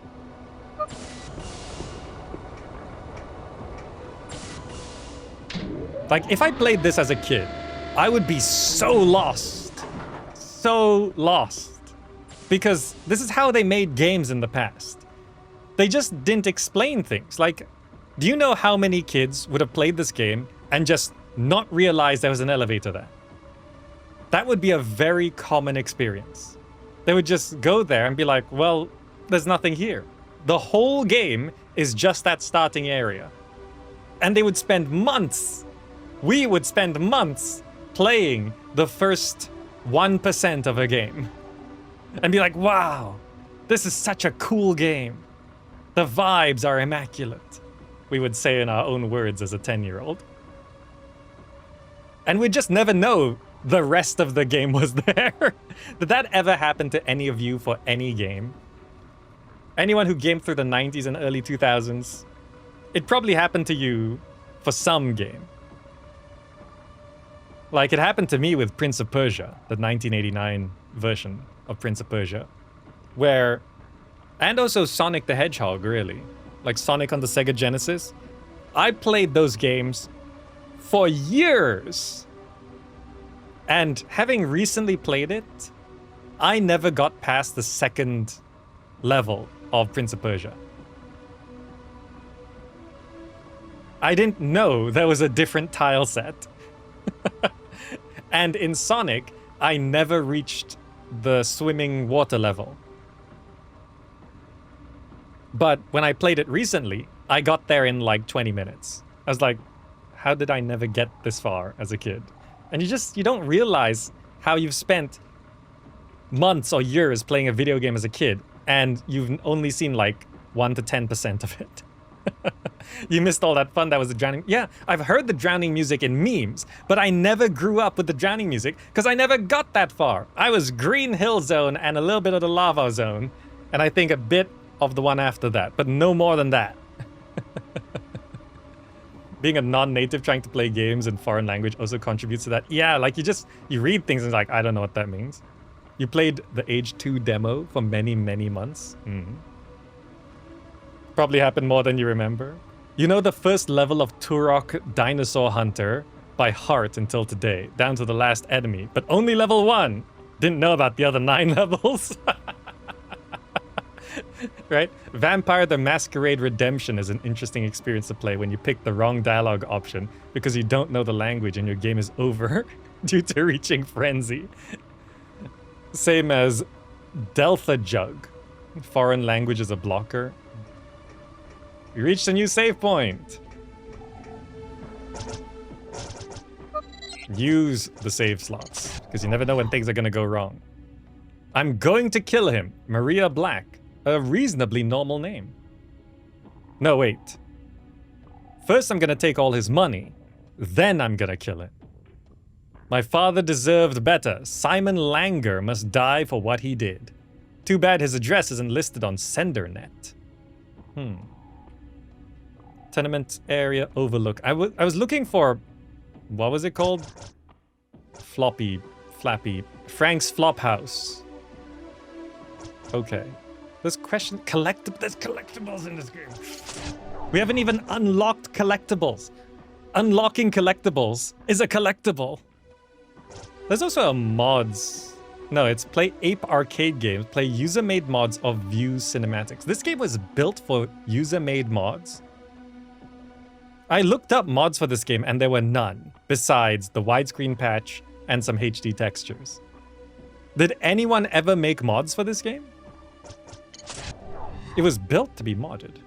S1: Like, if I played this as a kid, I would be so lost. So lost. Because this is how they made games in the past. They just didn't explain things. Like, do you know how many kids would have played this game and just not realize there was an elevator there? That would be a very common experience. They would just go there and be like, well, there's nothing here. The whole game is just that starting area. And they would spend months, we would spend months playing the first 1% of a game. And be like, wow, this is such a cool game. The vibes are immaculate. We would say in our own words as a 10-year-old. And we'd just never know the rest of the game was there. Did that ever happen to any of you for any game? Anyone who gamed through the 90s and early 2000s? It probably happened to you for some game. Like, it happened to me with Prince of Persia, the 1989 version of Prince of Persia, where... And also Sonic the Hedgehog, really. Like Sonic on the Sega Genesis. I played those games for years. And having recently played it, I never got past the second level of Prince of Persia. I didn't know there was a different tile set. And in Sonic, I never reached the swimming water level. But when I played it recently, I got there in like 20 minutes. I was like, how did I never get this far as a kid? And you don't realize how you've spent months or years playing a video game as a kid, and you've only seen like 1 to 10% of it. You missed all that fun that was the drowning. Yeah, I've heard the drowning music in memes, but I never grew up with the drowning music because I never got that far. I was Green Hill Zone and a little bit of the Lava Zone, and I think a bit of the one after that, but no more than that. Being a non-native trying to play games in foreign language also contributes to that. Yeah, like you read things and it's like, I don't know what that means. You played the Age 2 demo for many, many months. Probably happened more than you remember. You know the first level of Turok Dinosaur Hunter by heart until today, down to the last enemy, but only level 1. Didn't know about the other 9 levels. Right? Vampire the Masquerade Redemption is an interesting experience to play when you pick the wrong dialogue option because you don't know the language and your game is over due to reaching frenzy. Same as Delta Jug. Foreign language is a blocker. We reached a new save point. Use the save slots, because you never know when things are going to go wrong. I'm going to kill him. Maria Black. A reasonably normal name. No, wait. First I'm going to take all his money. Then I'm going to kill him. My father deserved better. Simon Langer must die for what he did. Too bad his address isn't listed on SenderNet. Tenement area overlook. I was looking for... What was it called? Flappy. Frank's Flophouse. Okay. There's collectibles in this game. We haven't even unlocked collectibles. Unlocking collectibles is a collectible. There's also a mods. No, it's play Ape Arcade games. Play user-made mods of View cinematics. This game was built for user-made mods. I looked up mods for this game and there were none, besides the widescreen patch and some HD textures. Did anyone ever make mods for this game? It was built to be modded.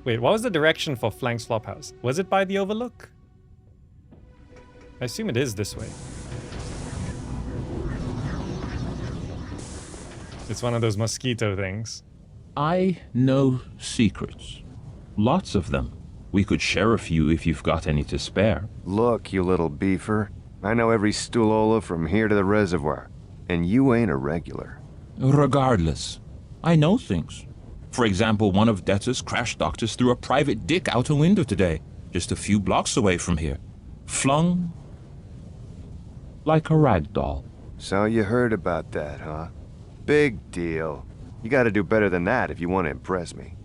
S1: Wait, what was the direction for Flank's Flophouse? Was it by the overlook? I assume it is this way. It's one of those mosquito things.
S9: I know secrets. Lots of them. We could share a few if you've got any to spare.
S3: Look, you little beefer. I know every Stulola from here to the reservoir. And you ain't a regular.
S9: Regardless, I know things. For example, one of Debtor's crash doctors threw a private dick out a window today, just a few blocks away from here. Flung like a rag doll.
S3: So you heard about that, huh? Big deal. You gotta do better than that if you want to impress me.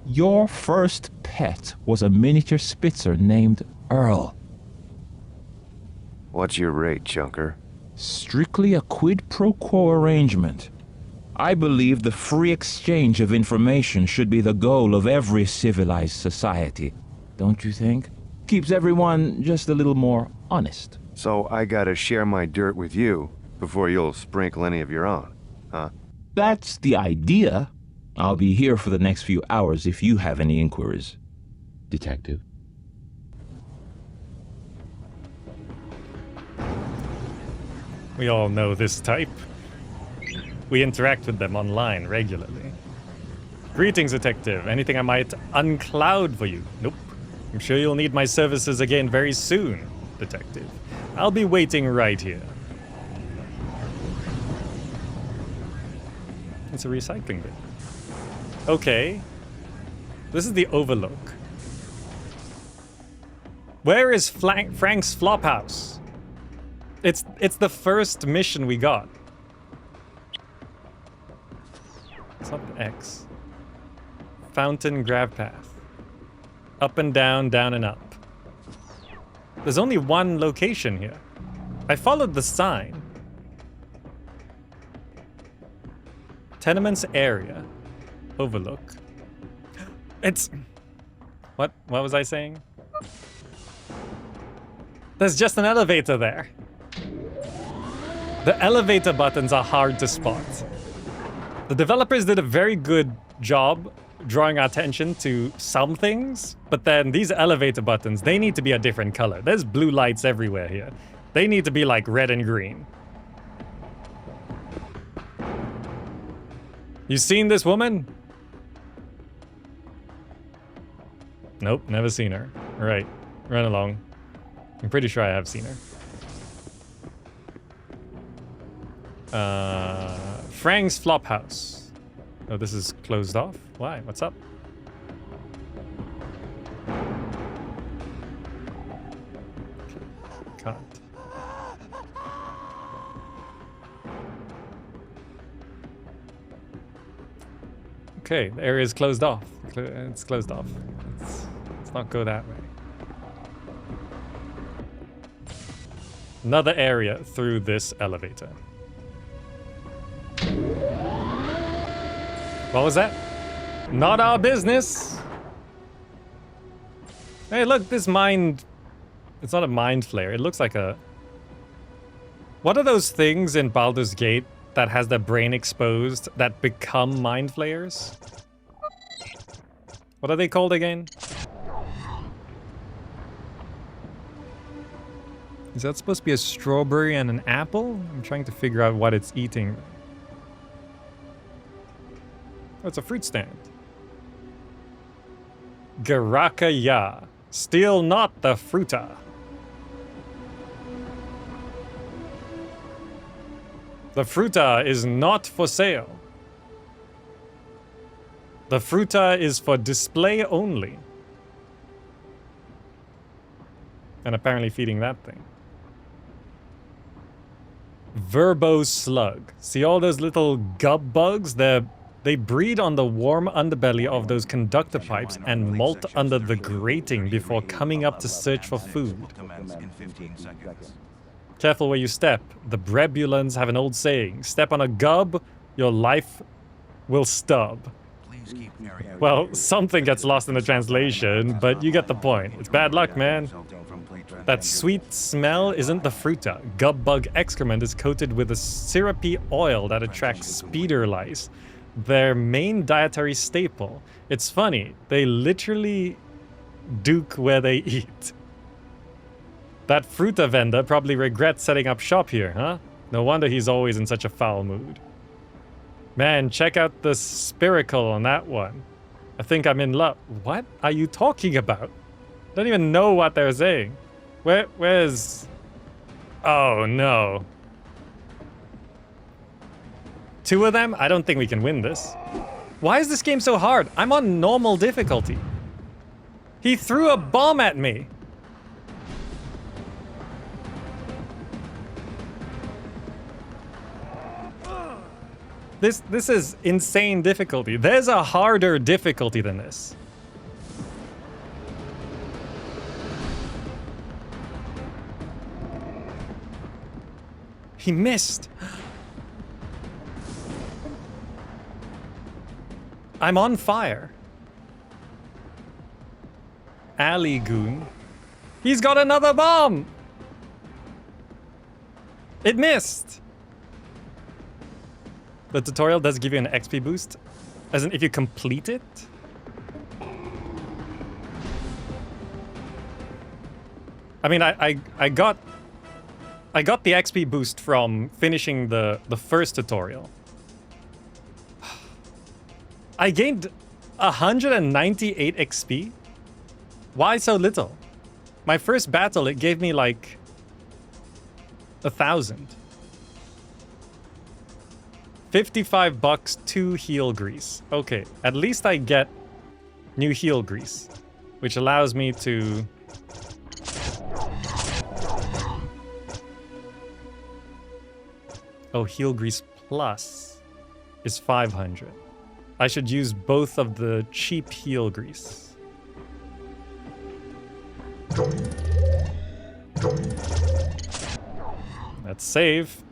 S9: Your first pet was a miniature Spitzer named Earl.
S3: What's your rate, Chunker?
S9: Strictly a quid pro quo arrangement. I believe the free exchange of information should be the goal of every civilized society. Don't you think? Keeps everyone just a little more honest.
S3: So I gotta share my dirt with you before you'll sprinkle any of your own, huh?
S9: That's the idea. I'll be here for the next few hours if you have any inquiries, Detective.
S1: We all know this type. We interact with them online regularly. Greetings, Detective. Anything I might uncloud for you? Nope. I'm sure you'll need my services again very soon, Detective. I'll be waiting right here. It's a recycling bin. Okay. This is the overlook. Where is Frank's Flophouse? It's the first mission we got. It's not the X. Fountain grab path. Up and down, down and up. There's only one location here. I followed the sign. Tenements area. overlook. It's... What was I saying? There's just an elevator there. The elevator buttons are hard to spot. The developers did a very good job drawing our attention to some things, but then these elevator buttons, they need to be a different color. There's blue lights everywhere here. They need to be like red and green. You seen this woman? Nope, never seen her. All right, run along. I'm pretty sure I have seen her. Frank's Flophouse. Oh, this is closed off? Why? What's up? Can't. Okay, the area is closed off. It's closed off. Let's not go that way. Another area through this elevator. What was that? Not our business! Hey, look, this mind... It's not a mind flare. It looks like a... What are those things in Baldur's Gate that has their brain exposed that become mind flayers? What are they called again? Is that supposed to be a strawberry and an apple? I'm trying to figure out what it's eating. Oh, it's a fruit stand. Garakaya. Steal not the fruta. The fruta is not for sale. The fruta is for display only. And apparently feeding that thing. Verbo slug. See all those little gub bugs? They breed on the warm underbelly of those conductor pipes and molt under the grating before coming up to search for food. Careful where you step. The Brebulans have an old saying. Step on a gub, your life will stub. Well, something gets lost in the translation, but you get the point. It's bad luck, man. That sweet smell isn't the fruta. Gub bug excrement is coated with a syrupy oil that attracts speeder lice, their main dietary staple. It's funny, they literally duke where they eat. That fruta vendor probably regrets setting up shop here, huh? No wonder he's always in such a foul mood. Man, check out the spiracle on that one. I think I'm in love. What are you talking about? I don't even know what they're saying. Where's... Oh, no. Two of them? I don't think we can win this. Why is this game so hard? I'm on normal difficulty. He threw a bomb at me. This is insane difficulty. There's a harder difficulty than this. He missed. I'm on fire. Alley goon. He's got another bomb. It missed. The tutorial does give you an XP boost, as in if you complete it. I mean, I got the XP boost from finishing the first tutorial. I gained 198 XP? Why so little? My first battle, it gave me like 1,000. 55 bucks, 2 heel grease. Okay, at least I get new heel grease, which allows me to... Oh, heel grease plus is 500. I should use both of the cheap heel grease. Let's save.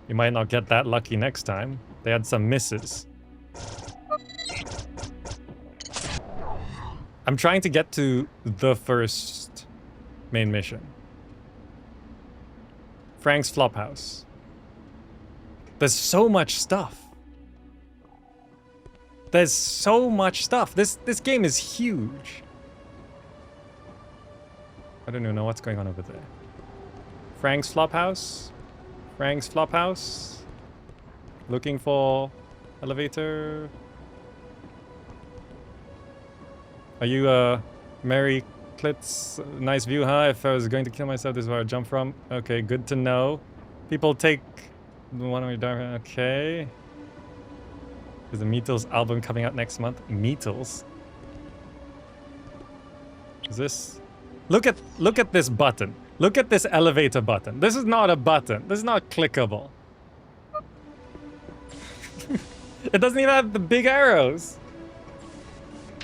S1: You might not get that lucky next time. They had some misses. I'm trying to get to the first main mission. Frank's Flophouse. There's so much stuff. There's so much stuff. This game is huge. I don't even know what's going on over there. Frank's Flophouse. Frank's Flophouse. Looking for elevator. Are you Mary Klitz? Nice view, huh? If I was going to kill myself, this is where I jump from. Okay, good to know. People take the one way down. Okay. There's a Beatles album coming out next month. Beatles. Is this? Look at this button. Look at this elevator button. This is not a button. This is not clickable. It doesn't even have the big arrows.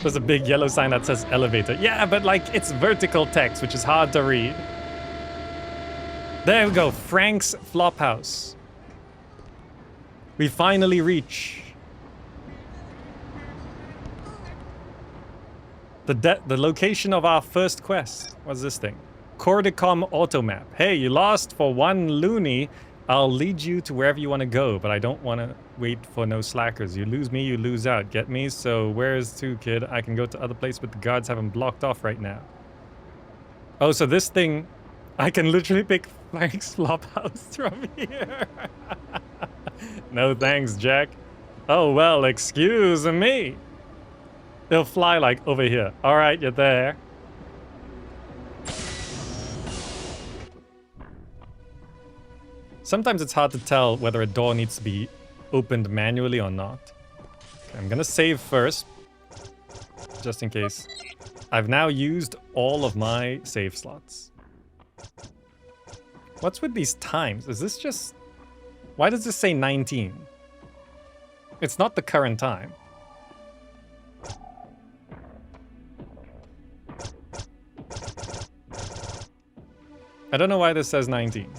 S1: There's a big yellow sign that says elevator. Yeah, but like it's vertical text, which is hard to read. There we go. Frank's Flophouse. We finally reach the location of our first quest. What's this thing? Cordicom Automap. Hey, you lost for 1 loony. I'll lead you to wherever you want to go, but I don't want to wait for no slackers. You lose me, you lose out. Get me? So where's to, kid? I can go to other place, but the guards have them blocked off right now. Oh, so this thing, I can literally pick Frank's Flophouse from here. No thanks, Jack. Oh, well, excuse me. They'll fly like over here. All right, you're there. Sometimes it's hard to tell whether a door needs to be opened manually or not. Okay, I'm gonna save first, just in case. I've now used all of my save slots. What's with these times? Is this just... Why does this say 19? It's not the current time. I don't know why this says 19.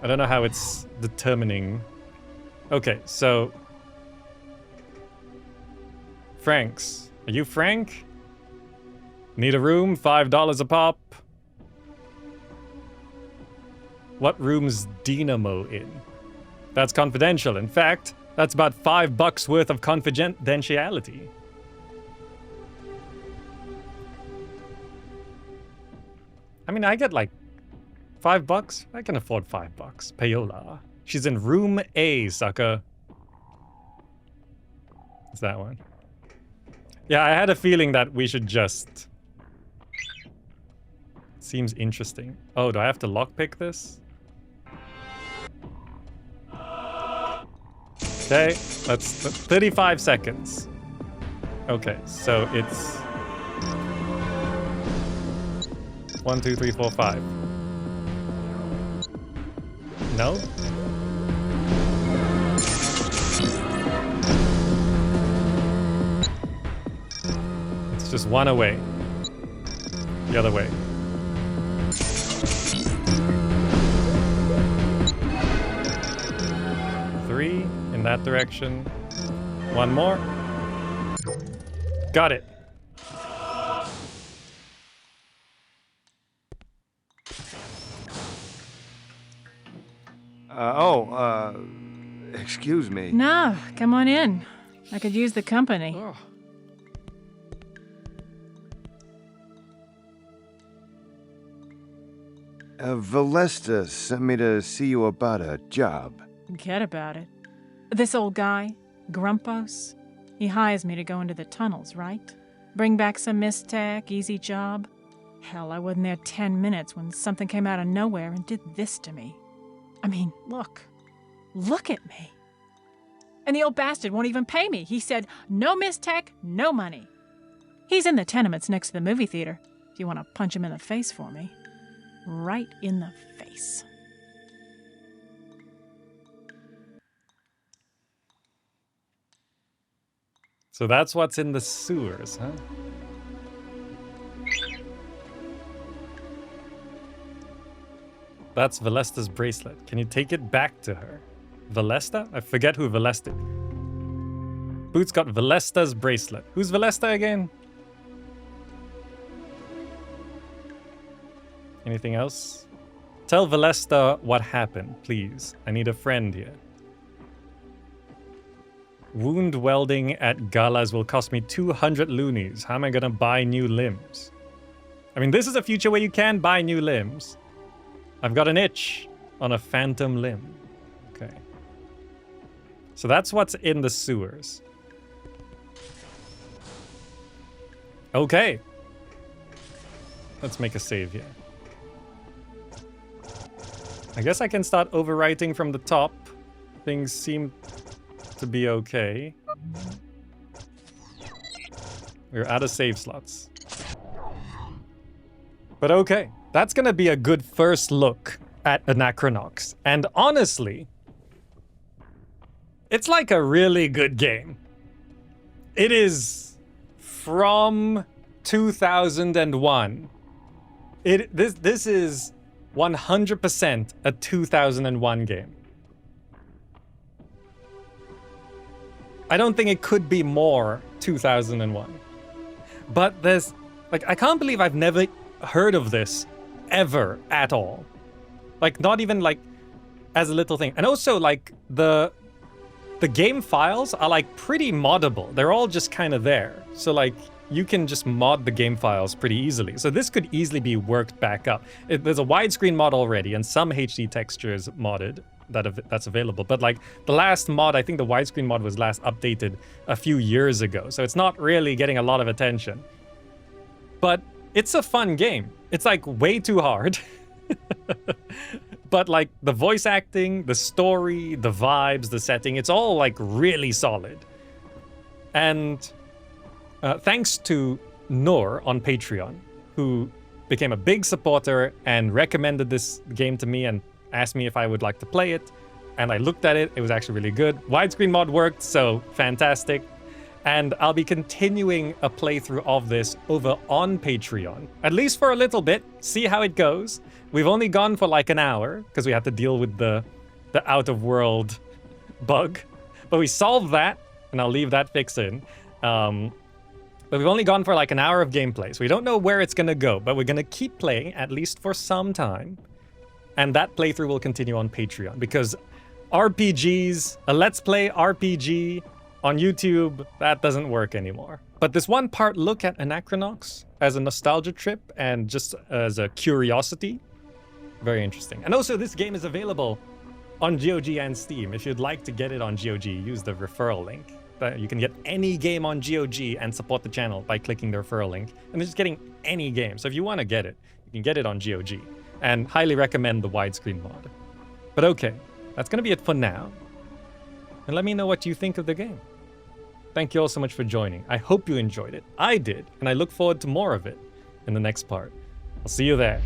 S1: I don't know how it's determining. Okay, so... Franks. Are you Frank? Need a room? $5 a pop. What room's Dynamo in? That's confidential. In fact, that's about $5 worth of confidentiality. I mean, I get like $5? I can afford $5. Payola. She's in room A, sucker. It's that one. Yeah, I had a feeling that we should just... Seems interesting. Oh, do I have to lockpick this? Okay, that's 35 seconds. Okay, so it's... 1, 2, 3, 4, 5. No? It's just one away. The other way. Three in that direction. One more. Got it.
S3: Excuse me.
S10: No, come on in. I could use the company.
S3: Oh. Vallesta sent me to see you about a job.
S10: Forget about it. This old guy, Grumpos, he hires me to go into the tunnels, right? Bring back some mistech, easy job. Hell, I wasn't there 10 minutes when something came out of nowhere and did this to me. I mean, look at me. And the old bastard won't even pay me. He said, no mistech, no money. He's in the tenements next to the movie theater, if you want to punch him in the face for me. Right in the face.
S1: So that's what's in the sewers, huh? That's Vallesta's bracelet. Can you take it back to her? Vallesta? I forget who Vallesta... Boots got Vallesta's bracelet. Who's Vallesta again? Anything else? Tell Valesta what happened, please. I need a friend here. Wound welding at Galas will cost me 200 loonies. How am I gonna buy new limbs? I mean, this is a future where you can buy new limbs. I've got an itch on a phantom limb. Okay. So that's what's in the sewers. Okay. Let's make a save here. I guess I can start overwriting from the top. Things seem to be okay. We're out of save slots. But okay, that's gonna be a good first look at Anachronox. And honestly, it's like a really good game. It is from 2001. This is 100% a 2001 game. I don't think it could be more 2001. But there's, like, I can't believe I've never heard of this ever at all. Like, not even, like, as a little thing. And also, like, the game files are, like, pretty moddable. They're all just kind of there. So, like, you can just mod the game files pretty easily. So this could easily be worked back up. There's a widescreen mod already and some HD textures modded that's available. But like the last mod, I think the widescreen mod was last updated a few years ago. So it's not really getting a lot of attention. But it's a fun game. It's like way too hard. But like the voice acting, the story, the vibes, the setting, it's all like really solid. And thanks to Noor on Patreon, who became a big supporter and recommended this game to me and asked me if I would like to play it. And I looked at it. It was actually really good. Widescreen mod worked, so fantastic. And I'll be continuing a playthrough of this over on Patreon, at least for a little bit, see how it goes. We've only gone for like an hour because we had to deal with the out-of-world bug. But we solved that, and I'll leave that fix in. But we've only gone for like an hour of gameplay, so we don't know where it's gonna go, but we're gonna keep playing, at least for some time. And that playthrough will continue on Patreon, because RPGs, a Let's Play RPG on YouTube, that doesn't work anymore. But this one part look at Anachronox as a nostalgia trip and just as a curiosity, very interesting. And also this game is available on GOG and Steam. If you'd like to get it on GOG, use the referral link. You can get any game on GOG and support the channel by clicking the referral link. And they're just getting any game. So if you want to get it, you can get it on GOG. And highly recommend the widescreen mod. But okay, that's going to be it for now. And let me know what you think of the game. Thank you all so much for joining. I hope you enjoyed it. I did, and I look forward to more of it in the next part. I'll see you there.